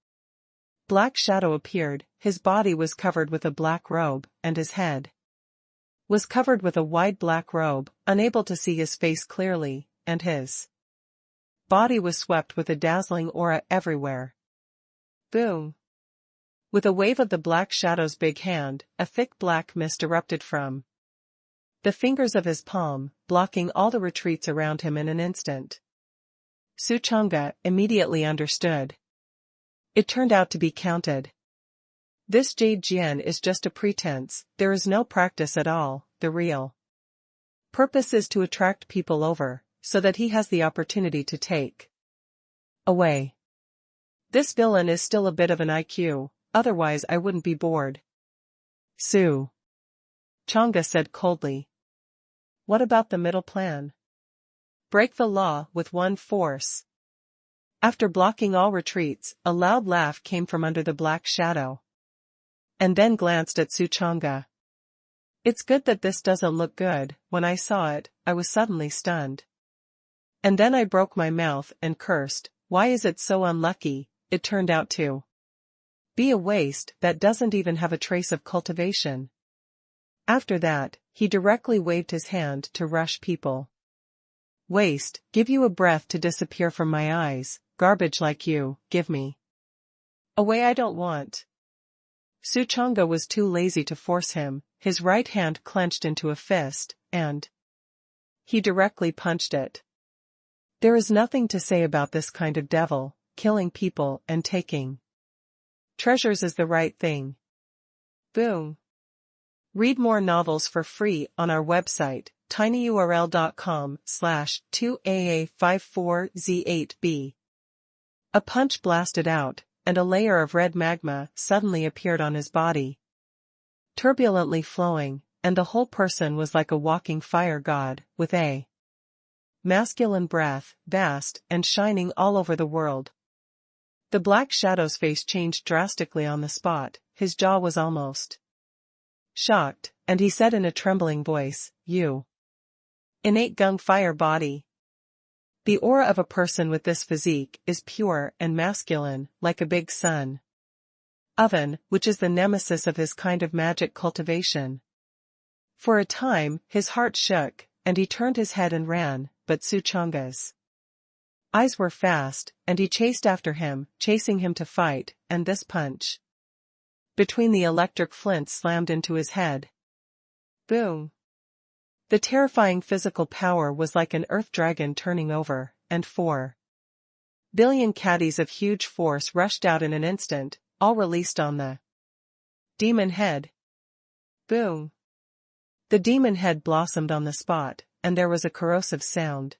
Speaker 1: black shadow appeared. His body was covered with a black robe, and his head was covered with a wide black robe, unable to see his face clearly, and his body was swept with a dazzling aura everywhere. Boom! With a wave of the black shadow's big hand, a thick black mist erupted from the fingers of his palm, blocking all the retreats around him in an instant. Suchanga immediately understood. It turned out to be counted. This Jade Jian is just a pretense. There is no practice at all. The real purpose is to attract people over, so that he has the opportunity to take away. This villain is still a bit of an IQ, otherwise I wouldn't be bored. Changa said coldly. What about the middle plan? Break the law with one force. After blocking all retreats, a loud laugh came from under the black shadow. And then glanced at Suchanga. It's good that this doesn't look good. When I saw it, I was suddenly stunned. And then I broke my mouth and cursed. Why is it so unlucky? It turned out to be a waste that doesn't even have a trace of cultivation. After that, he directly waved his hand to rush people. Waste, give you a breath to disappear from my eyes, garbage like you, give me away. I don't want. Suchanga was too lazy to force him. His right hand clenched into a fist, and he directly punched it. There is nothing to say about this kind of devil. Killing people and taking treasures is the right thing. Boom. Read more novels for free on our website, tinyurl.com/2aa54z8b. A punch blasted out, and a layer of red magma suddenly appeared on his body, turbulently flowing, and the whole person was like a walking fire god, with a masculine breath, vast and shining all over the world. The black shadow's face changed drastically on the spot, his jaw was almost shocked, and he said in a trembling voice, "You innate gung-fire body." The aura of a person with this physique is pure and masculine, like a big sun oven, which is the nemesis of his kind of magic cultivation. For a time, his heart shook, and he turned his head and ran, but Suchanga's eyes were fast, and he chased after him, chasing him to fight, and this punch between the electric flints slammed into his head. Boom! The terrifying physical power was like an earth dragon turning over, and 4 billion caddies of huge force rushed out in an instant, all released on the demon head. Boom! The demon head blossomed on the spot, and there was a corrosive sound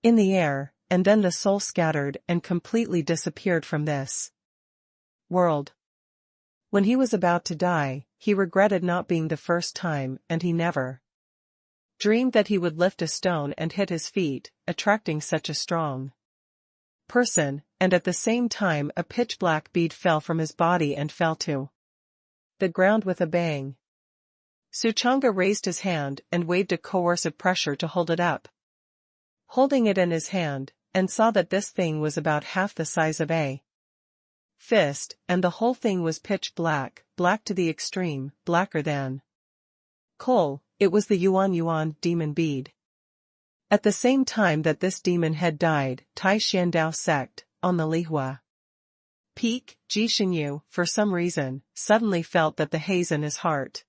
Speaker 1: in the air, and then the soul scattered and completely disappeared from this world. When he was about to die, he regretted not being the first time, and he never dreamed that he would lift a stone and hit his feet, attracting such a strong person, and at the same time a pitch-black bead fell from his body and fell to the ground with a bang. Suchanga raised his hand and waved a coercive pressure to hold it up. Holding it in his hand, and saw that this thing was about half the size of a fist, and the whole thing was pitch black, black to the extreme, blacker than coal. It was the Yuan demon bead. At the same time that this demon had died, Tai Xiandao sect, on the Lihua Peak, Jishinyu, for some reason, suddenly felt that the haze in his heart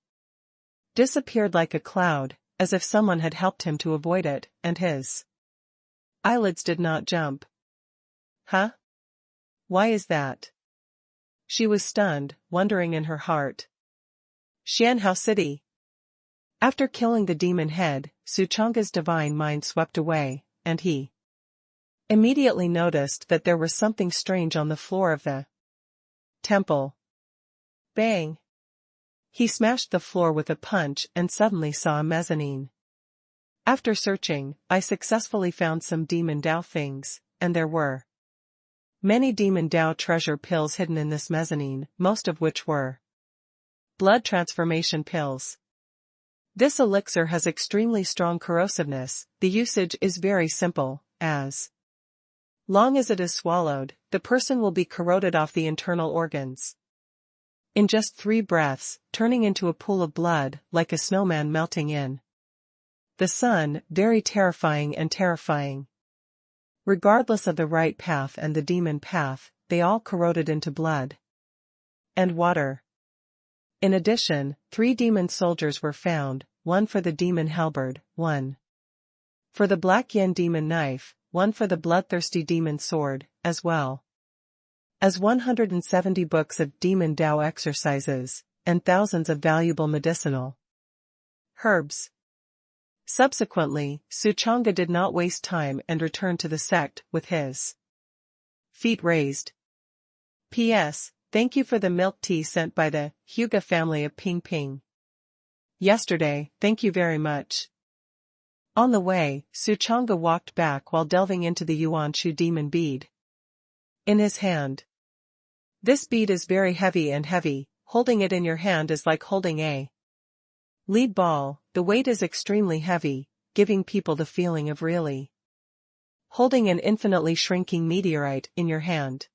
Speaker 1: disappeared like a cloud, as if someone had helped him to avoid it, and his eyelids did not jump. Huh? Why is that? She was stunned, wondering in her heart. Xianhao City. After killing the demon head, Suchanga's divine mind swept away, and he immediately noticed that there was something strange on the floor of the temple. Bang! He smashed the floor with a punch and suddenly saw a mezzanine. After searching, I successfully found some demon Dao things, and there were many demon Dao treasure pills hidden in this mezzanine, most of which were blood transformation pills. This elixir has extremely strong corrosiveness. The usage is very simple, as long as it is swallowed, the person will be corroded off the internal organs in just 3 breaths, turning into a pool of blood, like a snowman melting in the sun, very terrifying and terrifying. Regardless of the right path and the demon path, they all corroded into blood and water. In addition, 3 demon soldiers were found, 1 for the demon halberd, 1 for the black yen demon knife, 1 for the bloodthirsty demon sword, as well as 170 books of demon Dao exercises, and thousands of valuable medicinal herbs. Subsequently, Suchanga did not waste time and returned to the sect with his feet raised. P.S. Thank you for the milk tea sent by the Hyuga family of Ping Ping yesterday, thank you very much. On the way, Suchanga walked back while delving into the Yuan Shu demon bead in his hand. This bead is very heavy and heavy, holding it in your hand is like holding a lead ball. The weight is extremely heavy, giving people the feeling of really holding an infinitely shrinking meteorite in your hand.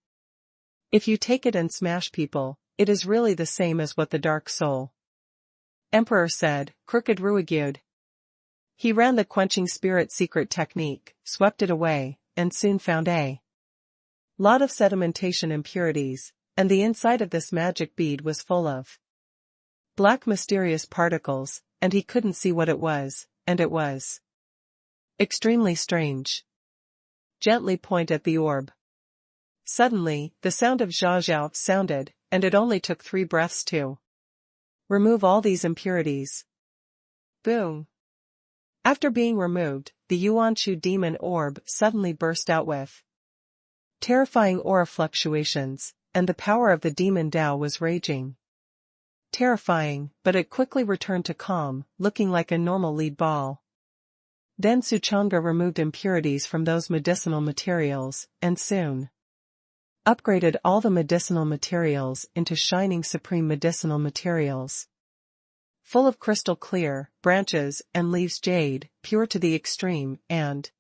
Speaker 1: If you take it and smash people, it is really the same as what the Dark Soul Emperor said, Crooked Ruigyud. He ran the quenching spirit secret technique, swept it away, and soon found a lot of sedimentation impurities, and the inside of this magic bead was full of black mysterious particles, and he couldn't see what it was, and it was extremely strange. Gently point at the orb. Suddenly, the sound of Zhao sounded, and it only took 3 breaths to remove all these impurities. Boom! After being removed, the Yuan Shu demon orb suddenly burst out with terrifying aura fluctuations, and the power of the demon Dao was raging. Terrifying, but it quickly returned to calm, looking like a normal lead ball. Then Suchanga removed impurities from those medicinal materials, and soon upgraded all the medicinal materials into shining supreme medicinal materials. Full of crystal clear, branches and leaves jade, pure to the extreme, and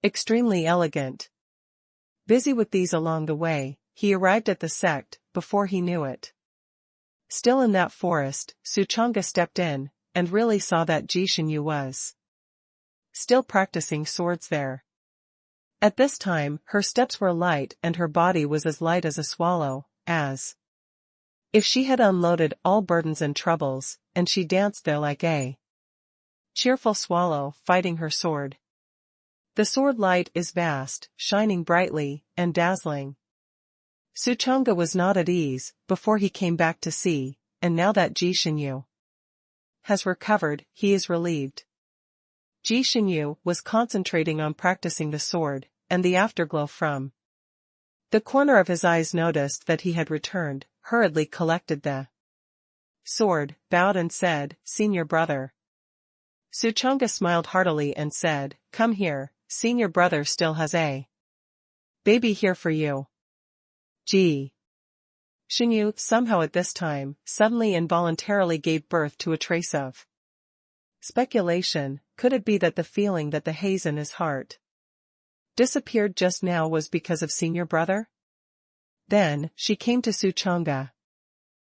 Speaker 1: extremely elegant. Busy with these along the way, he arrived at the sect, before he knew it. Still in that forest, Suchanga stepped in, and really saw that Jishinyu was still practicing swords there. At this time, her steps were light and her body was as light as a swallow, as if she had unloaded all burdens and troubles, and she danced there like a cheerful swallow fighting her sword. The sword light is vast, shining brightly, and dazzling. Suchanga was not at ease, before he came back to see, and now that Jishinyu has recovered, he is relieved. Jishinyu was concentrating on practicing the sword, and the afterglow from the corner of his eyes noticed that he had returned, hurriedly collected the sword, bowed and said, "Senior brother." Suchanga smiled heartily and said, "Come here, senior brother still has a baby here for you." Shinyu, somehow at this time, suddenly involuntarily gave birth to a trace of speculation. Could it be that the feeling that the haze in his heart disappeared just now was because of senior brother? Then, she came to Suchanga.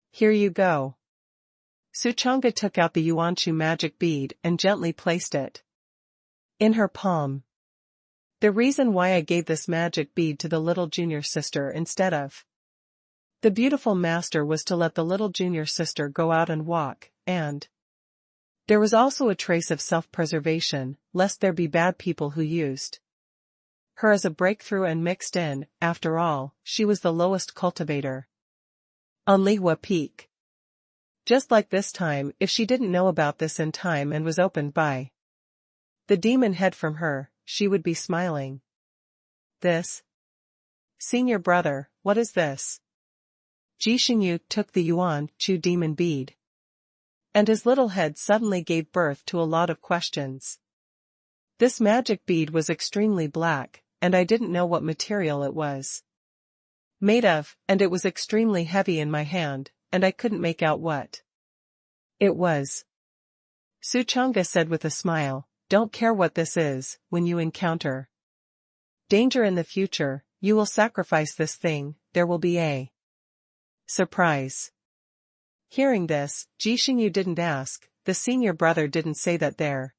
Speaker 1: "Here you go." Suchanga took out the Yuanshu magic bead and gently placed it in her palm. "The reason why I gave this magic bead to the little junior sister instead of the beautiful master was to let the little junior sister go out and walk, and there was also a trace of self-preservation, lest there be bad people who used her as a breakthrough and mixed in. After all, she was the lowest cultivator on Lihua Peak. Just like this time, if she didn't know about this in time and was opened by the demon head from her, she would be smiling. This? Senior brother, what is this?" Jishinyu took the Yuan Chu demon bead, and his little head suddenly gave birth to a lot of questions. "This magic bead was extremely black, and I didn't know what material it was made of, and it was extremely heavy in my hand, and I couldn't make out what it was." Suchanga said with a smile, "Don't care what this is. When you encounter danger in the future, you will sacrifice this thing. There will be a surprise." Hearing this, Jishinyu didn't ask. The senior brother didn't say that there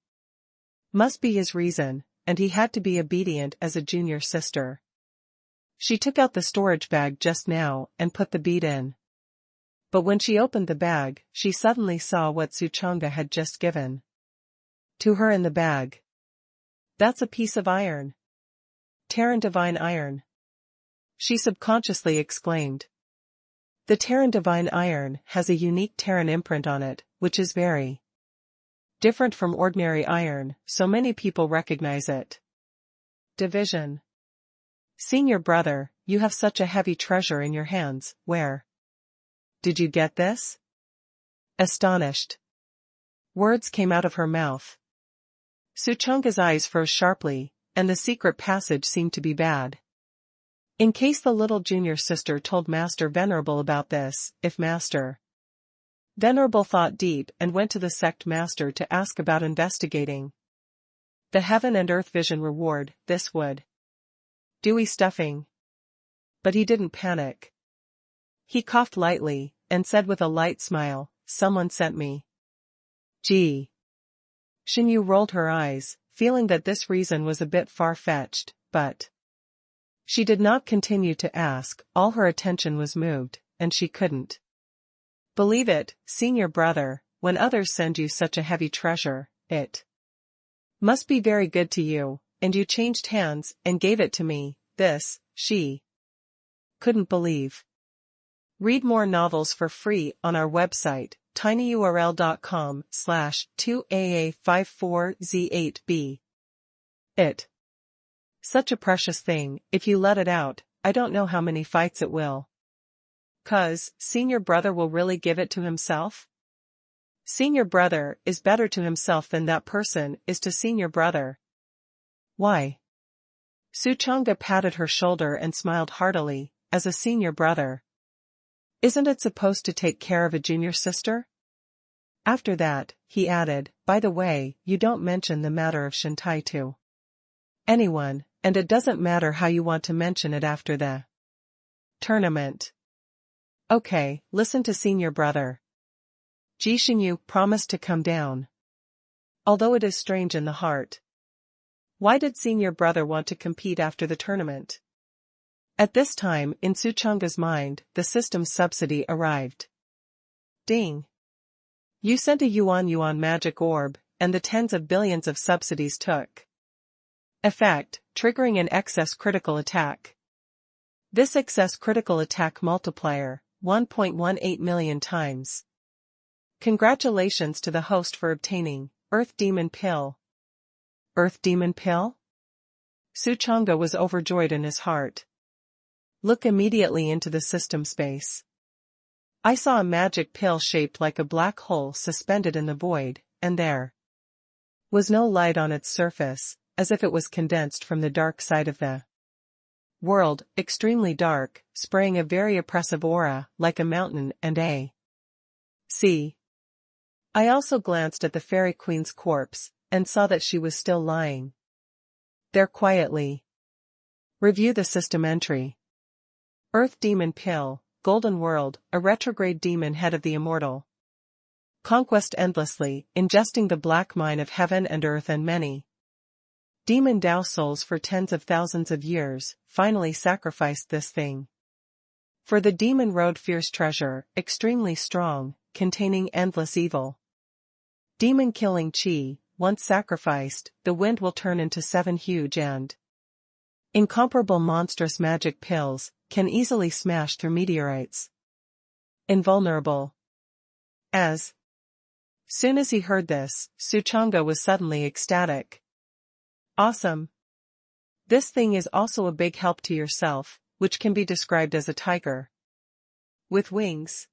Speaker 1: must be his reason, and he had to be obedient as a junior sister. She took out the storage bag just now and put the bead in. But when she opened the bag, she suddenly saw what Suchanga had just given to her in the bag. "That's a piece of iron. Terran divine iron," she subconsciously exclaimed. The Terran divine iron has a unique Terran imprint on it, which is very different from ordinary iron, so many people recognize it. Division. "Senior brother, you have such a heavy treasure in your hands. Where did you get this?" Astonished words came out of her mouth. Suchanga's eyes froze sharply, and the secret passage seemed to be bad. In case the little junior sister told Master Venerable about this, if Master Venerable thought deep and went to the sect master to ask about investigating the heaven and earth vision reward, this would do stuffing. But he didn't panic. He coughed lightly, and said with a light smile, "Someone sent me." Shinyu rolled her eyes, feeling that this reason was a bit far-fetched, but she did not continue to ask. All her attention was moved, and she couldn't believe it. "Senior brother, when others send you such a heavy treasure, it must be very good to you, and you changed hands and gave it to me." This, she couldn't believe. Read more novels for free on our website, tinyurl.com/2aa54z8b. It. Such a precious thing. If you let it out, I don't know how many fights it will 'cause senior brother will really give it to himself? Senior brother is better to himself than that person is to senior brother. Why? Suchanga patted her shoulder and smiled heartily, as a senior brother. Isn't it supposed to take care of a junior sister? After that, he added, by the way, you don't mention the matter of Shintai to anyone, and it doesn't matter how you want to mention it after the tournament. Okay, listen to senior brother. Jishinyu promised to come down. Although it is strange in the heart. Why did senior brother want to compete after the tournament? At this time, in Suchanga's mind, the system's subsidy arrived. Ding. You sent a yuan magic orb, and the tens of billions of subsidies took effect, triggering an excess critical attack. This excess critical attack multiplier, 1.18 million times. Congratulations to the host for obtaining Earth Demon Pill. Earth Demon Pill? Suchanga was overjoyed in his heart. Look immediately into the system space. I saw a magic pill shaped like a black hole suspended in the void, and there was no light on its surface, as if it was condensed from the dark side of the world, extremely dark, spraying a very oppressive aura, like a mountain and a sea. I also glanced at the fairy queen's corpse, and saw that she was still lying there quietly. Review the system entry. Earth Demon Pill, Golden World, a retrograde demon head of the Immortal. Conquest endlessly, ingesting the black mine of heaven and earth and many demon Tao souls for tens of thousands of years, finally sacrificed this thing. For the demon road fierce treasure, extremely strong, containing endless evil. Demon killing chi, once sacrificed, the wind will turn into 7 huge and incomparable monstrous magic pills, can easily smash through meteorites. Invulnerable. As soon as he heard this, Suchanga was suddenly ecstatic. Awesome. This thing is also a big help to yourself, which can be described as a tiger with wings.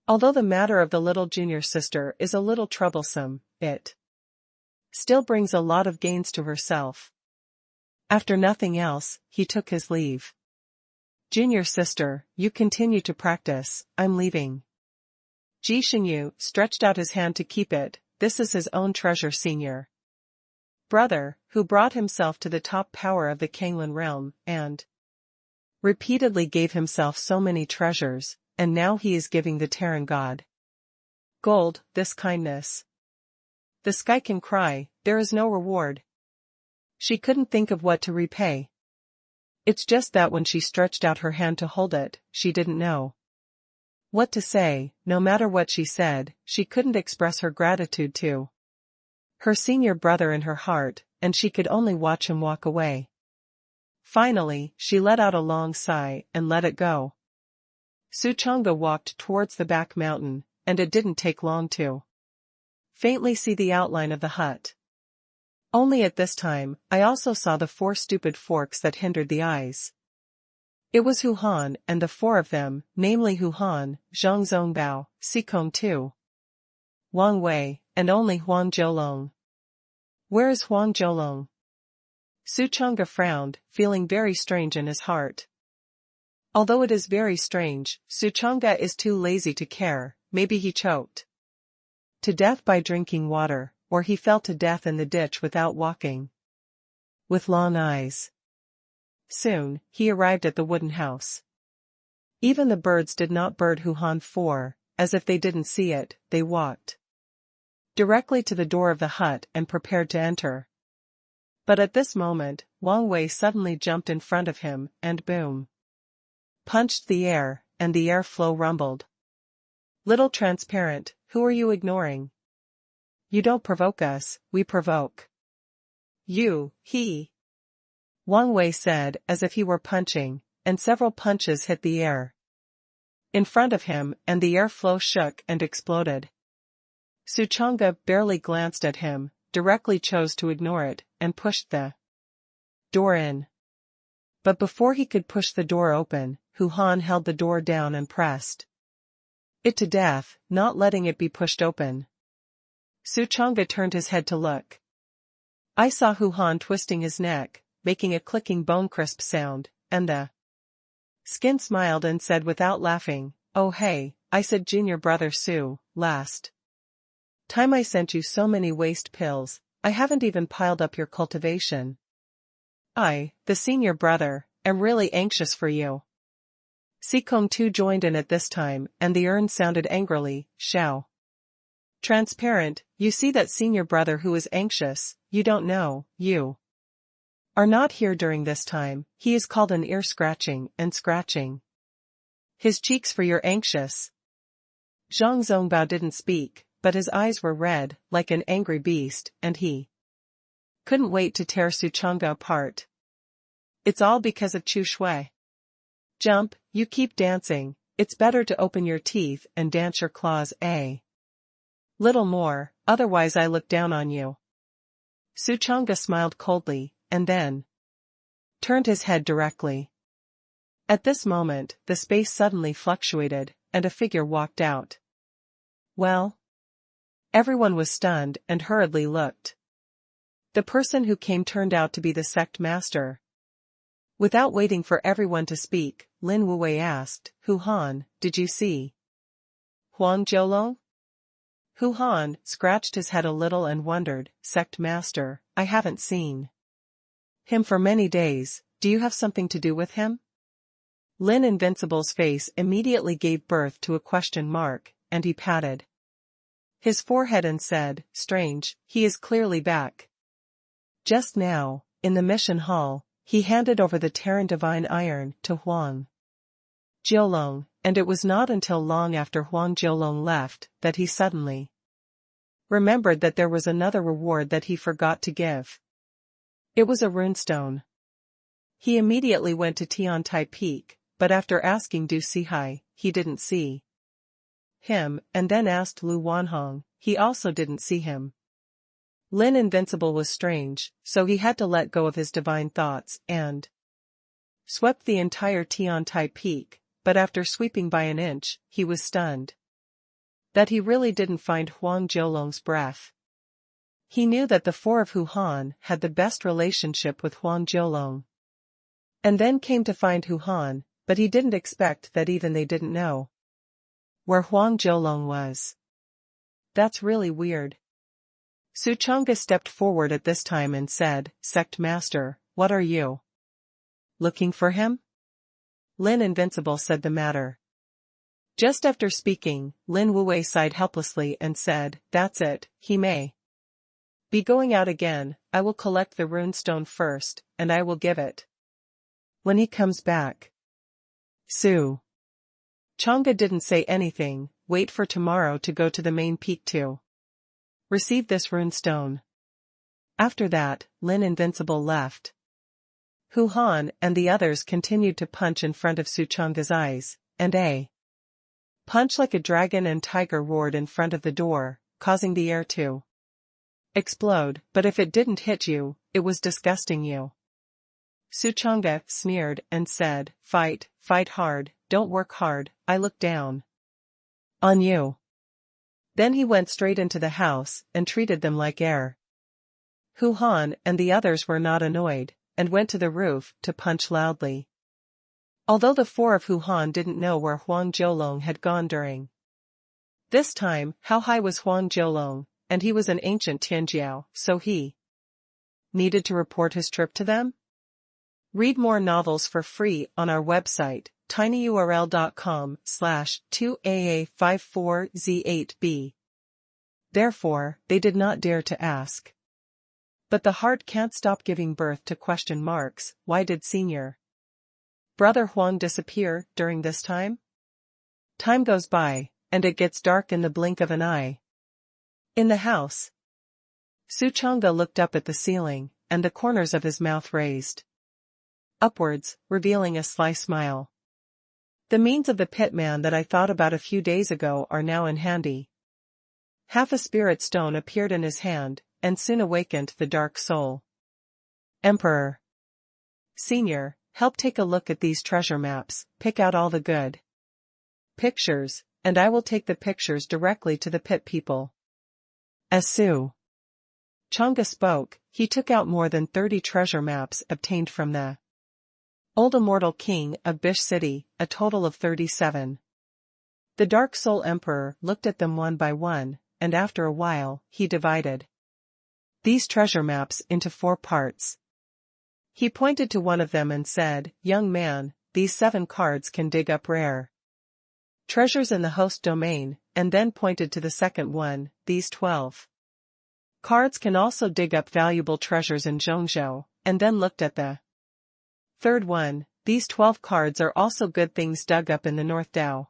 Speaker 1: Although the matter of the little junior sister is a little troublesome, it still brings a lot of gains to herself. After nothing else, he took his leave. Junior sister, you continue to practice, I'm leaving. Jishinyu stretched out his hand to keep it, this is his own treasure senior brother, who brought himself to the top power of the Kanglan realm, and repeatedly gave himself so many treasures, and now he is giving the Terran god gold, this kindness. The sky can cry, there is no reward. She couldn't think of what to repay. It's just that when she stretched out her hand to hold it, she didn't know what to say. No matter what she said, she couldn't express her gratitude to her senior brother in her heart, and she could only watch him walk away. Finally, she let out a long sigh and let it go. Suchanga walked towards the back mountain, and it didn't take long to faintly see the outline of the hut. Only at this time, I also saw the 4 stupid forks that hindered the eyes. It was Hu Han and the 4 of them, namely Hu Han, Zhang Zongbao, Sikong Tu, Wang Wei, and only Huang Jiulong. Where is Huang Jiulong? Suchanga frowned, feeling very strange in his heart. Although it is very strange, Suchanga is too lazy to care. Maybe he choked to death by drinking water, or he fell to death in the ditch without walking with long eyes. Soon, he arrived at the wooden house. Even the birds did not bird Hu Han 4, as if they didn't see it, they walked directly to the door of the hut and prepared to enter. But at this moment, Wang Wei suddenly jumped in front of him, and boom, punched the air, and the airflow rumbled. Little transparent, who are you ignoring? You don't provoke us, we provoke you, he. Wang Wei said, as if he were punching, and several punches hit the air in front of him, and the airflow shook and exploded. Suchanga barely glanced at him, directly chose to ignore it, and pushed the door in. But before he could push the door open, Hu Han held the door down and pressed it to death, not letting it be pushed open. Suchanga turned his head to look. I saw Hu Han twisting his neck, making a clicking bone-crisp sound, and the skin smiled and said without laughing, "Oh hey, I said junior brother Su, last time I sent you so many waste pills, I haven't even piled up your cultivation. I, the senior brother, am really anxious for you." Sikong too joined in at this time, and the urn sounded angrily, "Shao. Transparent, you see that senior brother who is anxious, you don't know, you are not here during this time, he is called an ear scratching and scratching his cheeks for your anxious." Zhang Zongbao didn't speak, but his eyes were red, like an angry beast, and he couldn't wait to tear Suchanga apart. "It's all because of Chu Shui. Jump, you keep dancing, it's better to open your teeth and dance your claws a little more, otherwise I look down on you." Suchanga smiled coldly, and then turned his head directly. At this moment, the space suddenly fluctuated, and a figure walked out. Well? Everyone was stunned and hurriedly looked. The person who came turned out to be the sect master. Without waiting for everyone to speak, Lin Wuwei asked, "Hu Han, did you see Huang Jiulong?" Hu Han scratched his head a little and wondered, "Sect master, I haven't seen him for many days, do you have something to do with him?" Lin Invincible's face immediately gave birth to a question mark, and he patted his forehead and said, "Strange, he is clearly back. Just now, in the mission hall, he handed over the Terran Divine Iron to Huang Jiulong, and it was not until long after Huang Jiulong left that he suddenly remembered that there was another reward that he forgot to give. It was a runestone. He immediately went to Tiantai Peak, but after asking Du Sihai, he didn't see him, and then asked Lu Wanhong, he also didn't see him. Lin Invincible was strange, so he had to let go of his divine thoughts and swept the entire Tiantai Peak, but after sweeping by an inch, he was stunned that he really didn't find Huang Jiulong's breath. He knew that the four of Hu Han had the best relationship with Huang Jiulong, and then came to find Hu Han, but he didn't expect that even they didn't know where Huang Jiulong was. That's really weird. Suchanga stepped forward at this time and said, "Sect Master, what are you looking for him?" Lin Invincible said the matter. Just after speaking, Lin Wuwei sighed helplessly and said, "That's it, he may be going out again, I will collect the runestone first, and I will give it when he comes back." Su Changa didn't say anything, wait for tomorrow to go to the main peak to receive this runestone. After that, Lin Invincible left. Hu Han and the others continued to punch in front of Suchanga's eyes, and a punch like a dragon and tiger roared in front of the door, causing the air to explode, but if it didn't hit you, it was disgusting you. Suchanga sneered and said, fight hard, don't work hard, I look down on you." Then he went straight into the house and treated them like air. Hu Han and the others were not annoyed, and went to the roof to punch loudly. Although the four of Hu Han didn't know where Huang Jiulong had gone during this time, how high was Huang Jiulong, and he was an ancient Tianjiao, so he needed to report his trip to them? Read more novels for free on our website, tinyurl.com/2AA54Z8B. Therefore, they did not dare to ask. But the heart can't stop giving birth to question marks. Why did senior brother Huang disappear during this time? Time goes by, and it gets dark in the blink of an eye. In the house, Suchanga looked up at the ceiling, and the corners of his mouth raised upwards, revealing a sly smile. "The means of the pitman that I thought about a few days ago are now in handy." Half a spirit stone appeared in his hand, and soon awakened the dark soul. "Emperor Senior, help take a look at these treasure maps, pick out all the good pictures, and I will take the pictures directly to the pit people. As Su Chang'e spoke, he took out more than 30 treasure maps obtained from the old immortal king of Bish City, a total of 37. The Dark Soul Emperor looked at them one by one, and after a while, he divided these treasure maps into 4 parts. He pointed to one of them and said, "Young man, these 7 cards can dig up rare treasures in the host domain," and then pointed to the second one, "These 12 cards can also dig up valuable treasures in Zhongzhou," and then looked at the third one, "These 12 cards are also good things dug up in the North Dao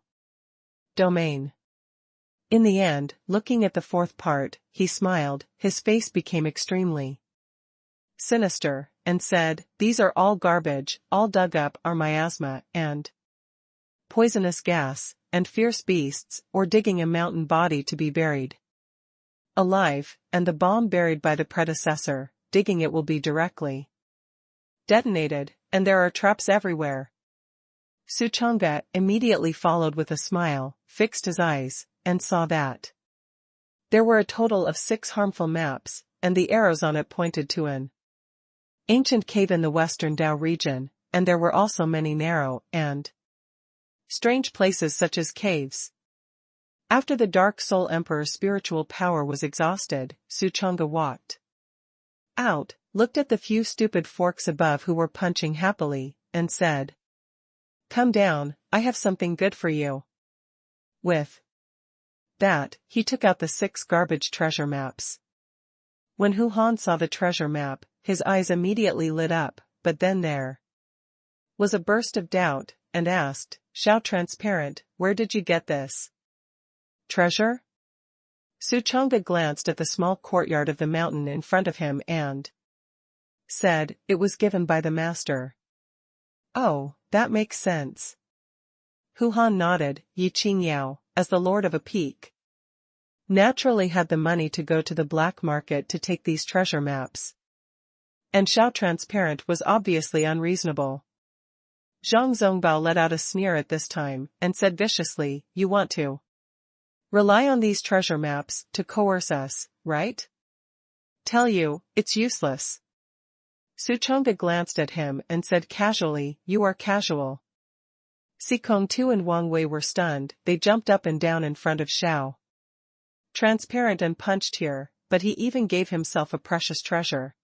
Speaker 1: domain." In the end, looking at the 4th part, he smiled, his face became extremely sinister, and said, "These are all garbage, all dug up are miasma, and poisonous gas, and fierce beasts, or digging a mountain body to be buried alive, and the bomb buried by the predecessor, digging it will be directly detonated, and there are traps everywhere." Su Chang'e immediately followed with a smile, fixed his eyes, and saw that there were a total of 6 harmful maps, and the arrows on it pointed to an ancient cave in the western Dao region, and there were also many narrow and strange places such as caves. After the Dark Soul Emperor's spiritual power was exhausted, Su Chang'e walked out, looked at the few stupid forks above who were punching happily, and said, "Come down, I have something good for you." With that, he took out the 6 garbage treasure maps. When Hu Han saw the treasure map, his eyes immediately lit up, but then there was a burst of doubt, and asked, "Xiao Transparent, where did you get this treasure?" Su Chang'e glanced at the small courtyard of the mountain in front of him and said, "It was given by the master." "Oh, that makes sense." Hu Han nodded. Yi Qingyao, as the lord of a peak, naturally had the money to go to the black market to take these treasure maps. And Xiao Transparent was obviously unreasonable. Zhang Zongbao let out a sneer at this time, and said viciously, "You want to rely on these treasure maps to coerce us, right? Tell you, it's useless." Su Chang'e glanced at him and said casually, "You are casual." Si Kong Tu and Wang Wei were stunned. They jumped up and down in front of Xiao Transparent and punched here, but he even gave himself a precious treasure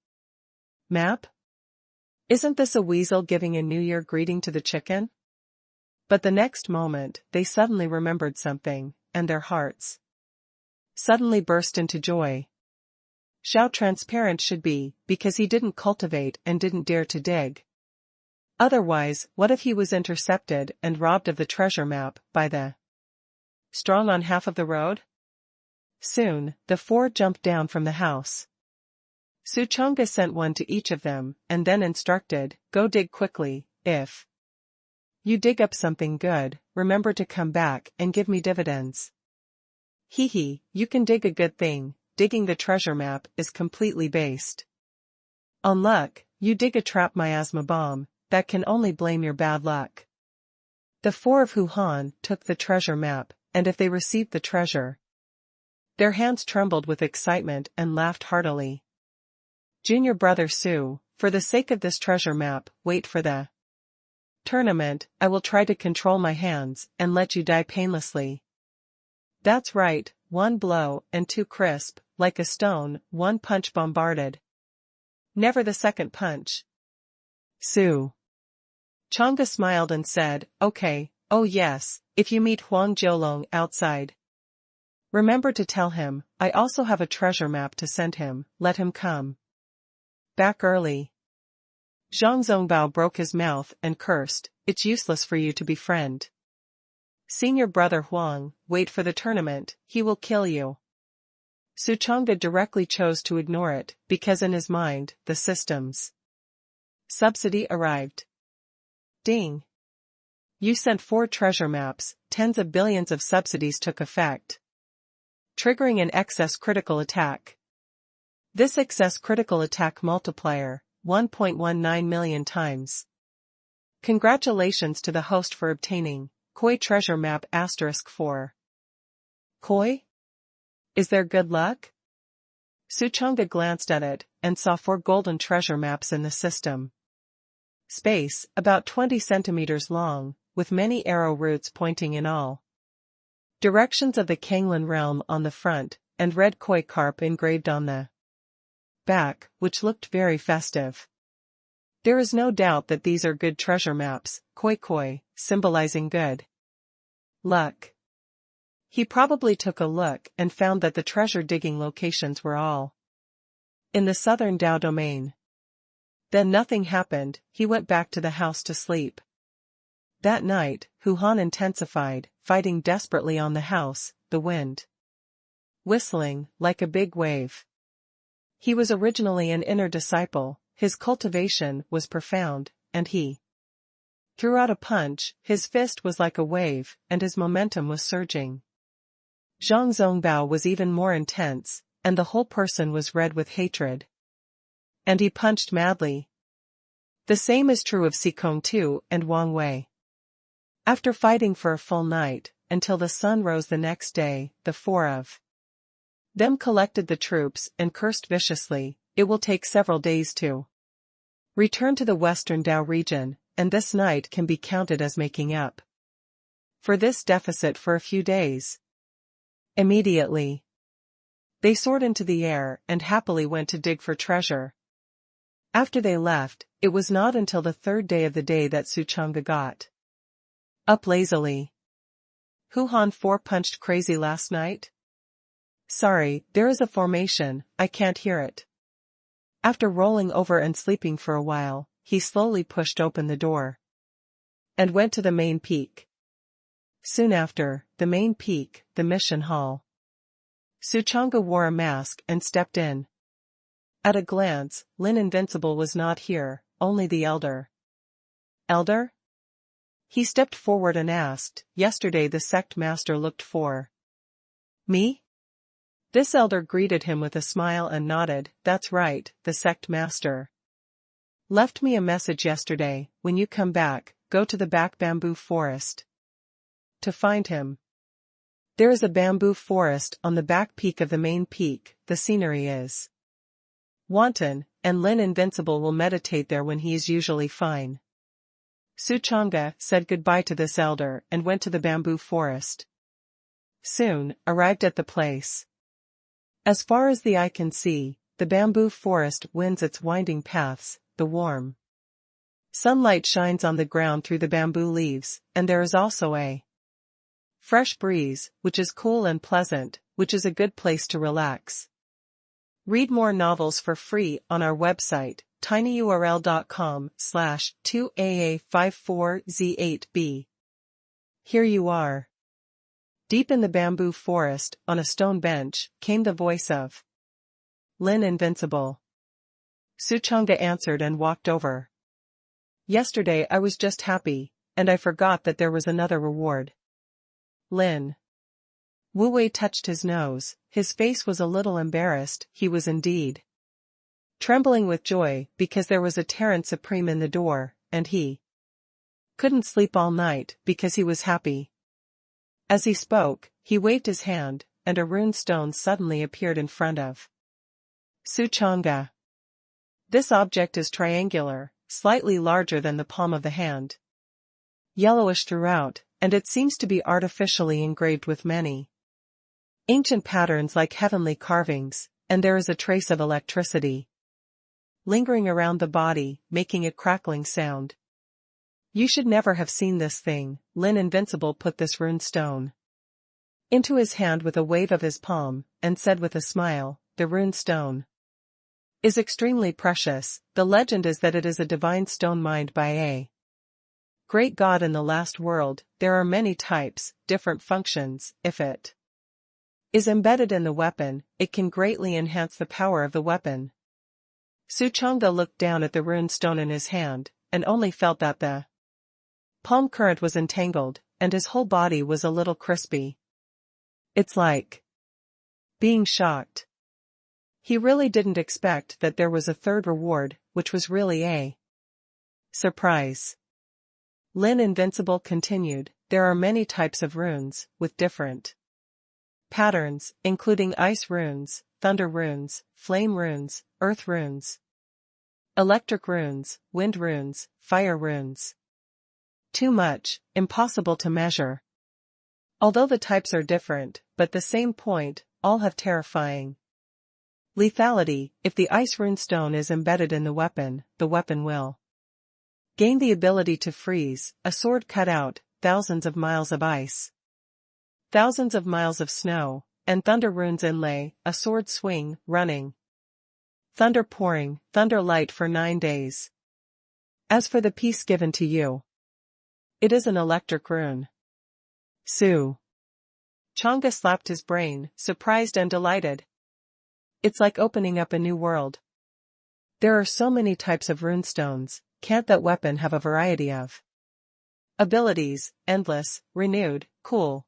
Speaker 1: map? Isn't this a weasel giving a New Year greeting to the chicken? But the next moment, they suddenly remembered something, and their hearts suddenly burst into joy. Xiao Transparent should be, because he didn't cultivate and didn't dare to dig. Otherwise, what if he was intercepted and robbed of the treasure map by the strong on half of the road? Soon, the 4 jumped down from the house. Su Chang'e sent one to each of them, and then instructed, "Go dig quickly. If you dig up something good, remember to come back and give me dividends." "Hee, you can dig a good thing. Digging the treasure map is completely based on luck. You dig a trap miasma bomb, that can only blame your bad luck." The 4 of Hu Han took the treasure map, and if they received the treasure, their hands trembled with excitement and laughed heartily. "Junior brother Su, for the sake of this treasure map, wait for the tournament. I will try to control my hands and let you die painlessly." "That's right, 1 blow and 2 crisp, like a stone, 1 punch bombarded. Never the second punch." Su Chang'e smiled and said, "Okay, oh yes, if you meet Huang Jiolong outside, remember to tell him, I also have a treasure map to send him. Let him come back early." Zhang Zongbao broke his mouth and cursed, "It's useless for you to befriend senior brother Huang. Wait for the tournament, he will kill you." Su Chang'e directly chose to ignore it, because in his mind, the system's subsidy arrived. Ding! You sent 4 treasure maps, tens of billions of subsidies took effect, triggering an excess critical attack. This excess critical attack multiplier, 1.19 million times. Congratulations to the host for obtaining Koi treasure map *4. Koi? Is there good luck? Suchanga glanced at it, and saw 4 golden treasure maps in the system. Space, about 20 centimeters long, with many arrow routes pointing in all directions of the Kanglan realm on the front, and red koi carp engraved on the back, which looked very festive. There is no doubt that these are good treasure maps, koi koi, symbolizing good luck. He probably took a look and found that the treasure-digging locations were all in the southern Dao domain. Then nothing happened, he went back to the house to sleep. That night, Huhan intensified, fighting desperately on the house, the wind whistling, like a big wave. He was originally an inner disciple, his cultivation was profound, and he threw out a punch, his fist was like a wave, and his momentum was surging. Zhang Zongbao was even more intense, and the whole person was red with hatred. And he punched madly. The same is true of Xikong Tu and Wang Wei. After fighting for a full night, until the sun rose the next day, the 4 of them collected the troops and cursed viciously, "It will take several days to return to the western Dao region, and this night can be counted as making up for this deficit for a few days." Immediately, they soared into the air and happily went to dig for treasure. After they left, it was not until the 3rd day of the day that Suchanga got up lazily. Huhan 4 punched crazy last night? Sorry, there is a formation, I can't hear it. After rolling over and sleeping for a while, he slowly pushed open the door and went to the main peak. Soon after, the main peak, the mission hall. Suchanga wore a mask and stepped in. At a glance, Lin Invincible was not here, only the elder. Elder? He stepped forward and asked, "Yesterday the sect master looked for me?" This elder greeted him with a smile and nodded, "That's right, the sect master left me a message yesterday. When you come back, go to the back bamboo forest to find him. There is a bamboo forest on the back peak of the main peak, the scenery is wanton, and Lin Invincible will meditate there when he is usually fine." Suchanga said goodbye to this elder and went to the bamboo forest. Soon, arrived at the place. As far as the eye can see, the bamboo forest winds its winding paths, the warm sunlight shines on the ground through the bamboo leaves, and there is also a fresh breeze, which is cool and pleasant, which is a good place to relax. Read more novels for free on our website, tinyurl.com/2AA54Z8B. Here you are. Deep in the bamboo forest, on a stone bench, came the voice of Lin Invincible. Suchanga answered and walked over. "Yesterday I was just happy, and I forgot that there was another reward." Lin Wu Wei touched his nose, his face was a little embarrassed, he was indeed trembling with joy, because there was a Terran Supreme in the door, and he couldn't sleep all night, because he was happy. As he spoke, he waved his hand, and a rune stone suddenly appeared in front of Suchanga. This object is triangular, slightly larger than the palm of the hand, yellowish throughout, and it seems to be artificially engraved with many ancient patterns like heavenly carvings, and there is a trace of electricity lingering around the body, making a crackling sound. You should never have seen this thing. Lin Invincible put this rune stone into his hand with a wave of his palm, and said with a smile, "The rune stone is extremely precious. The legend is that it is a divine stone mined by a great god in the last world. There are many types, different functions. If it is embedded in the weapon, it can greatly enhance the power of the weapon." Suchanga looked down at the rune stone in his hand, and only felt that the palm current was entangled, and his whole body was a little crispy. It's like being shocked. He really didn't expect that there was a third reward, which was really a surprise. Lin Invincible continued, "There are many types of runes, with different patterns, including ice runes, thunder runes, flame runes, earth runes, electric runes, wind runes, fire runes. Too much, impossible to measure. Although the types are different, but the same point, all have terrifying lethality. If the ice runestone is embedded in the weapon will gain the ability to freeze, a sword cut out, thousands of miles of ice, thousands of miles of snow, and thunder runes inlay, a sword swing, running, thunder pouring, thunder light for 9 days. As for the piece given to you, it is an electric rune. Su Chang'e slapped his brain, surprised and delighted. It's like opening up a new world. There are so many types of runestones, can't that weapon have a variety of abilities, endless, renewed, cool?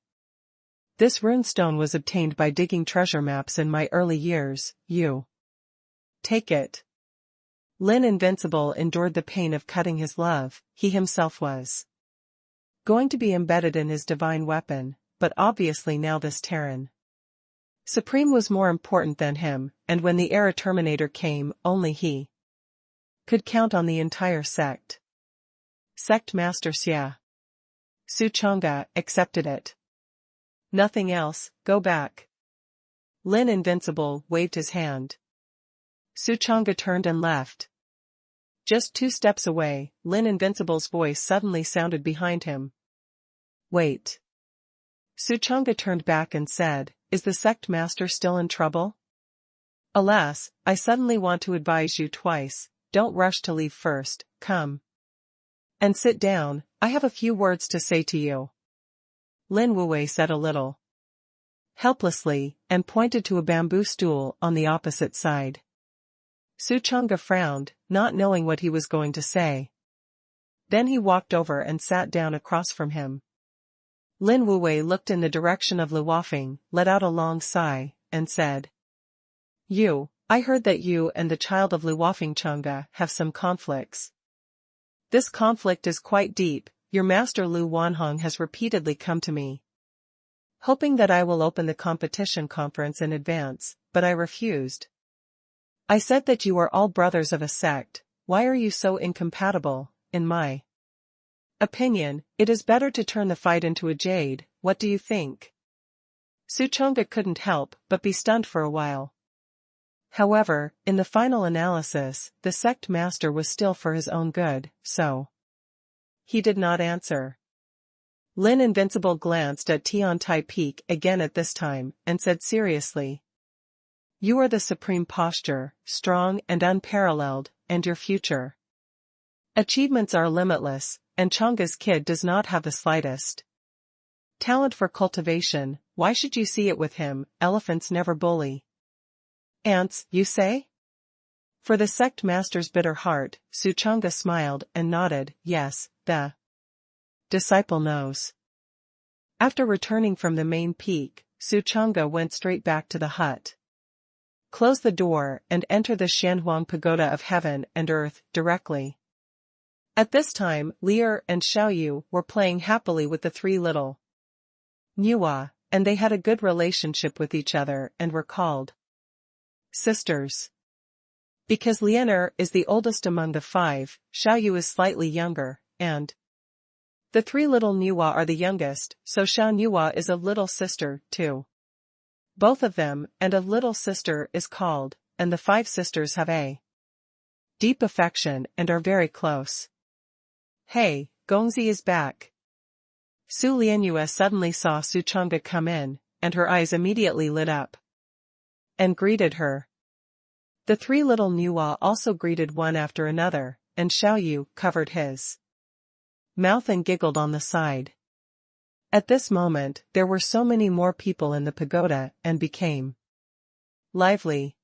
Speaker 1: This runestone was obtained by digging treasure maps in my early years, you take it. Lin Invincible endured the pain of cutting his love, he himself was going to be embedded in his divine weapon, but obviously now this Terran Supreme was more important than him, and when the Era Terminator came, only he could count on the entire sect. Sect Master Xia Su Chang'e accepted it. Nothing else, go back. Lin Invincible waved his hand. Su Chang'e turned and left. Just 2 steps away, Lin Invincible's voice suddenly sounded behind him. Wait. Su Chang'e turned back and said, is the sect master still in trouble? Alas, I suddenly want to advise you twice, don't rush to leave first, come and sit down, I have a few words to say to you. Lin Wuwei said a little helplessly, and pointed to a bamboo stool on the opposite side. Su Chang'e frowned, not knowing what he was going to say. Then he walked over and sat down across from him. Lin Wuwei looked in the direction of Lu Wafeng, let out a long sigh, and said, I heard that you and the child of Lu Wafeng Chang'e have some conflicts. This conflict is quite deep. Your master Lu Wanhong has repeatedly come to me, hoping that I will open the competition conference in advance, but I refused. I said that you are all brothers of a sect, why are you so incompatible? In my opinion, it is better to turn the fight into a jade, what do you think? Su Chang'e couldn't help but be stunned for a while. However, in the final analysis, the sect master was still for his own good, so he did not answer. Lin Invincible glanced at Tiantai Peak again at this time, and said seriously, you are the supreme posture, strong and unparalleled, and your future achievements are limitless, and Chang'e's kid does not have the slightest talent for cultivation, why should you see it with him? Elephants never bully ants, you say? For the sect master's bitter heart, Su Chang'e smiled and nodded, yes, the disciple knows. After returning from the main peak, Su Chang'e went straight back to the hut, closed the door, and entered the Shanhuang Pagoda of Heaven and Earth directly. At this time, Lier and Xiaoyu were playing happily with the 3 little Nuwa, and they had a good relationship with each other and were called sisters. Because Lianer is the oldest among the 5, Xiaoyu is slightly younger, and the 3 little Nuwa are the youngest, so Xiao Nuwa is a little sister, too. Both of them, and a little sister is called, and the 5 sisters have a deep affection and are very close. Hey, Gongzi is back. Su Lianyue suddenly saw Su Chang'e come in, and her eyes immediately lit up and greeted her. The 3 little Nuwa also greeted one after another, and Xiaoyu covered his mouth and giggled on the side. At this moment, there were so many more people in the pagoda and became lively.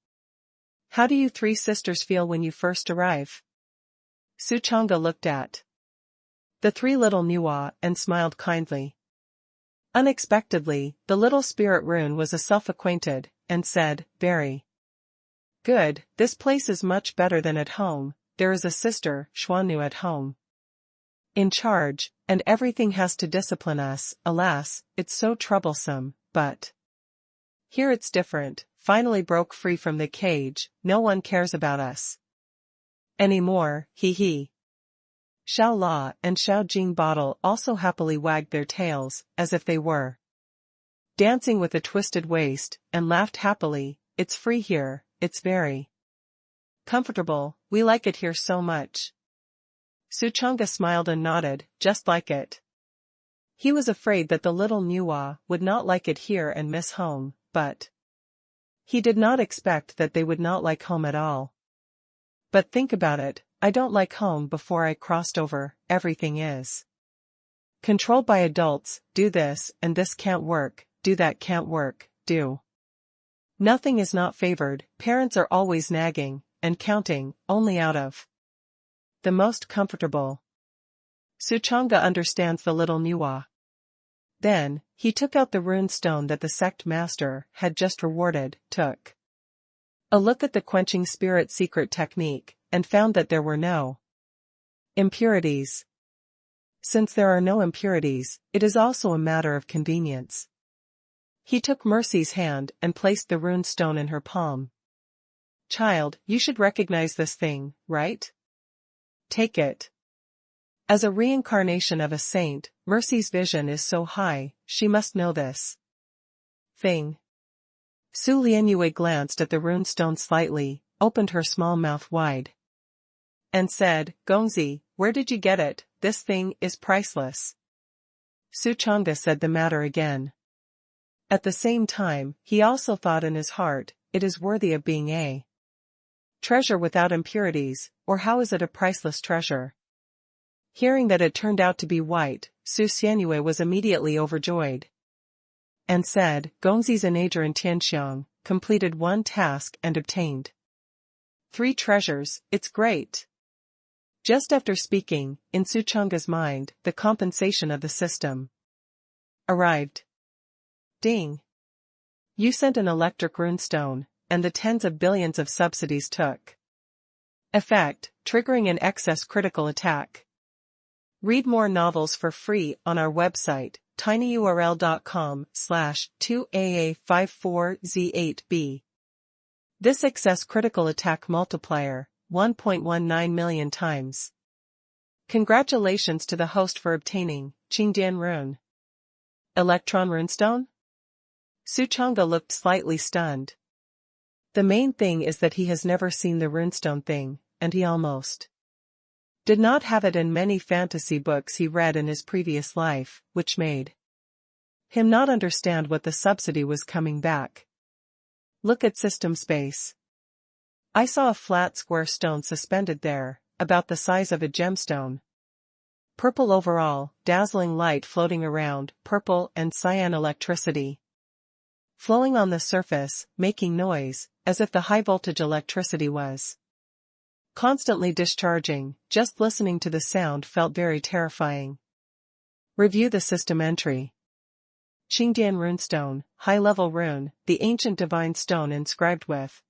Speaker 1: How do you 3 sisters feel when you first arrive? Su Chang'e looked at the 3 little Nuwa and smiled kindly. Unexpectedly, the little spirit rune was a self-acquainted, and said, very good, this place is much better than at home, there is a sister, Xuannu at home, in charge, and everything has to discipline us, alas, it's so troublesome, but Here it's different, finally broke free from the cage, no one cares about us anymore, hee hee. Xiao La and Xiao Jing Bottle also happily wagged their tails, as if they were dancing with a twisted waist, and laughed happily. It's free here, it's very comfortable, we like it here so much. Suchanga smiled and nodded, just like it. He was afraid that the little Nuwa would not like it here and miss home, but he did not expect that they would not like home at all. But think about it, I don't like home before I crossed over, everything is controlled by adults, do this and this can't work, do that can't work, do. Nothing is not favored, parents are always nagging, and counting, only out of the most comfortable. Suchanga understands the little Nuwa. Then, he took out the rune stone that the sect master had just rewarded, took a look at the quenching spirit secret technique, and found that there were no impurities. Since there are no impurities, it is also a matter of convenience. He took Mercy's hand and placed the rune stone in her palm. Child, you should recognize this thing, right? Take it. As a reincarnation of a saint, Mercy's vision is so high, she must know this thing. Su Lianyue glanced at the runestone slightly, opened her small mouth wide, and said, Gongzi, where did you get it? This thing is priceless. Su Chang'e said the matter again. At the same time, he also thought in his heart, it is worthy of being a treasure without impurities, or how is it a priceless treasure? Hearing that it turned out to be white, Su Xianyue was immediately overjoyed, and said, Gongzi's Anager in Tianxiang completed one task and obtained 3 treasures, it's great. Just after speaking, in Su Chang'e's mind, the compensation of the system arrived. Ding. You sent an electric runestone, and the tens of billions of subsidies took effect, triggering an excess critical attack. Read more novels for free on our website, tinyurl.com/2AA54Z8B. This excess critical attack multiplier, 1.19 million times. Congratulations to the host for obtaining Qingdian Rune. Electron Runestone? Su Chang'e looked slightly stunned. The main thing is that he has never seen the runestone thing, and he almost did not have it in many fantasy books he read in his previous life, which made him not understand what the subsidy was coming back. Look at system space. I saw a flat square stone suspended there, about the size of a gemstone. Purple overall, dazzling light floating around, purple and cyan electricity flowing on the surface, making noise, as if the high-voltage electricity was constantly discharging. Just listening to the sound felt very terrifying. Review the system entry. Qingdian Runestone, high-level rune, the ancient divine stone inscribed with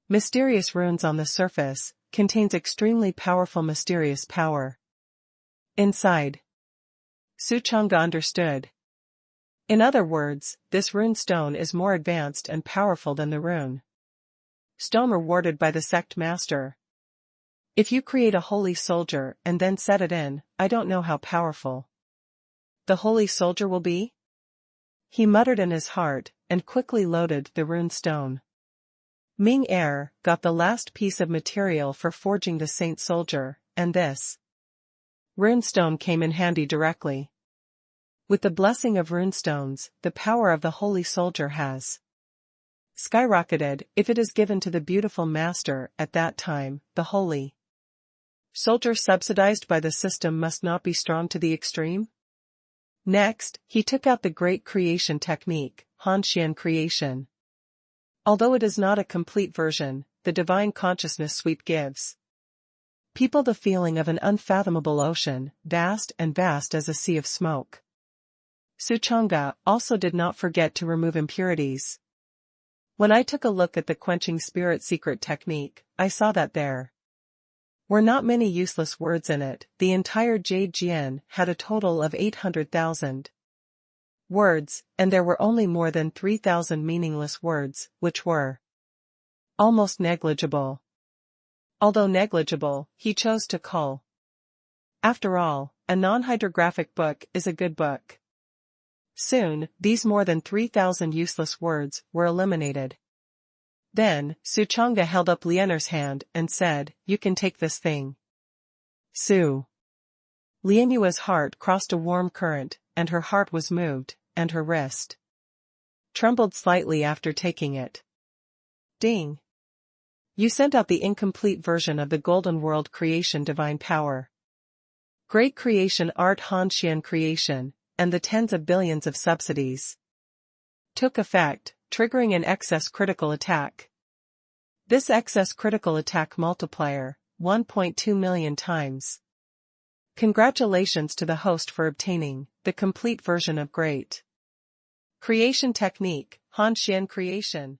Speaker 1: mysterious runes on the surface, contains extremely powerful mysterious power inside. Su Chang'e understood. In other words, this rune stone is more advanced and powerful than the rune stone rewarded by the sect master. If you create a holy soldier and then set it in, I don't know how powerful the holy soldier will be? He muttered in his heart, and quickly loaded the rune stone. Ming Er got the last piece of material for forging the saint soldier, and this rune stone came in handy directly. With the blessing of runestones, the power of the holy soldier has skyrocketed if it is given to the beautiful master at that time. The holy soldier subsidized by the system must not be strong to the extreme. Next, he took out the great creation technique, Hanxian creation. Although it is not a complete version, the divine consciousness sweep gives people the feeling of an unfathomable ocean, vast as a sea of smoke. Su Chang'e also did not forget to remove impurities. When I took a look at the quenching spirit secret technique, I saw that there were not many useless words in it. The entire Jade Jian had a total of 800,000 words, and there were only more than 3,000 meaningless words, which were almost negligible. Although negligible, he chose to cull. After all, a non-hydrographic book is a good book. Soon, these more than 3,000 useless words were eliminated. Then, Suchanga held up Lianer's hand and said, "You can take this thing." Su. Lianua's heart crossed a warm current, and her heart was moved, and her wrist trembled slightly after taking it. Ding. You sent out the incomplete version of the Golden World Creation Divine Power. Great Creation Art Hanshian Creation, and the tens of billions of subsidies took effect, triggering an excess critical attack. This excess critical attack multiplier, 1.2 million times. Congratulations to the host for obtaining the complete version of Great Creation Technique, Hanshian Creation.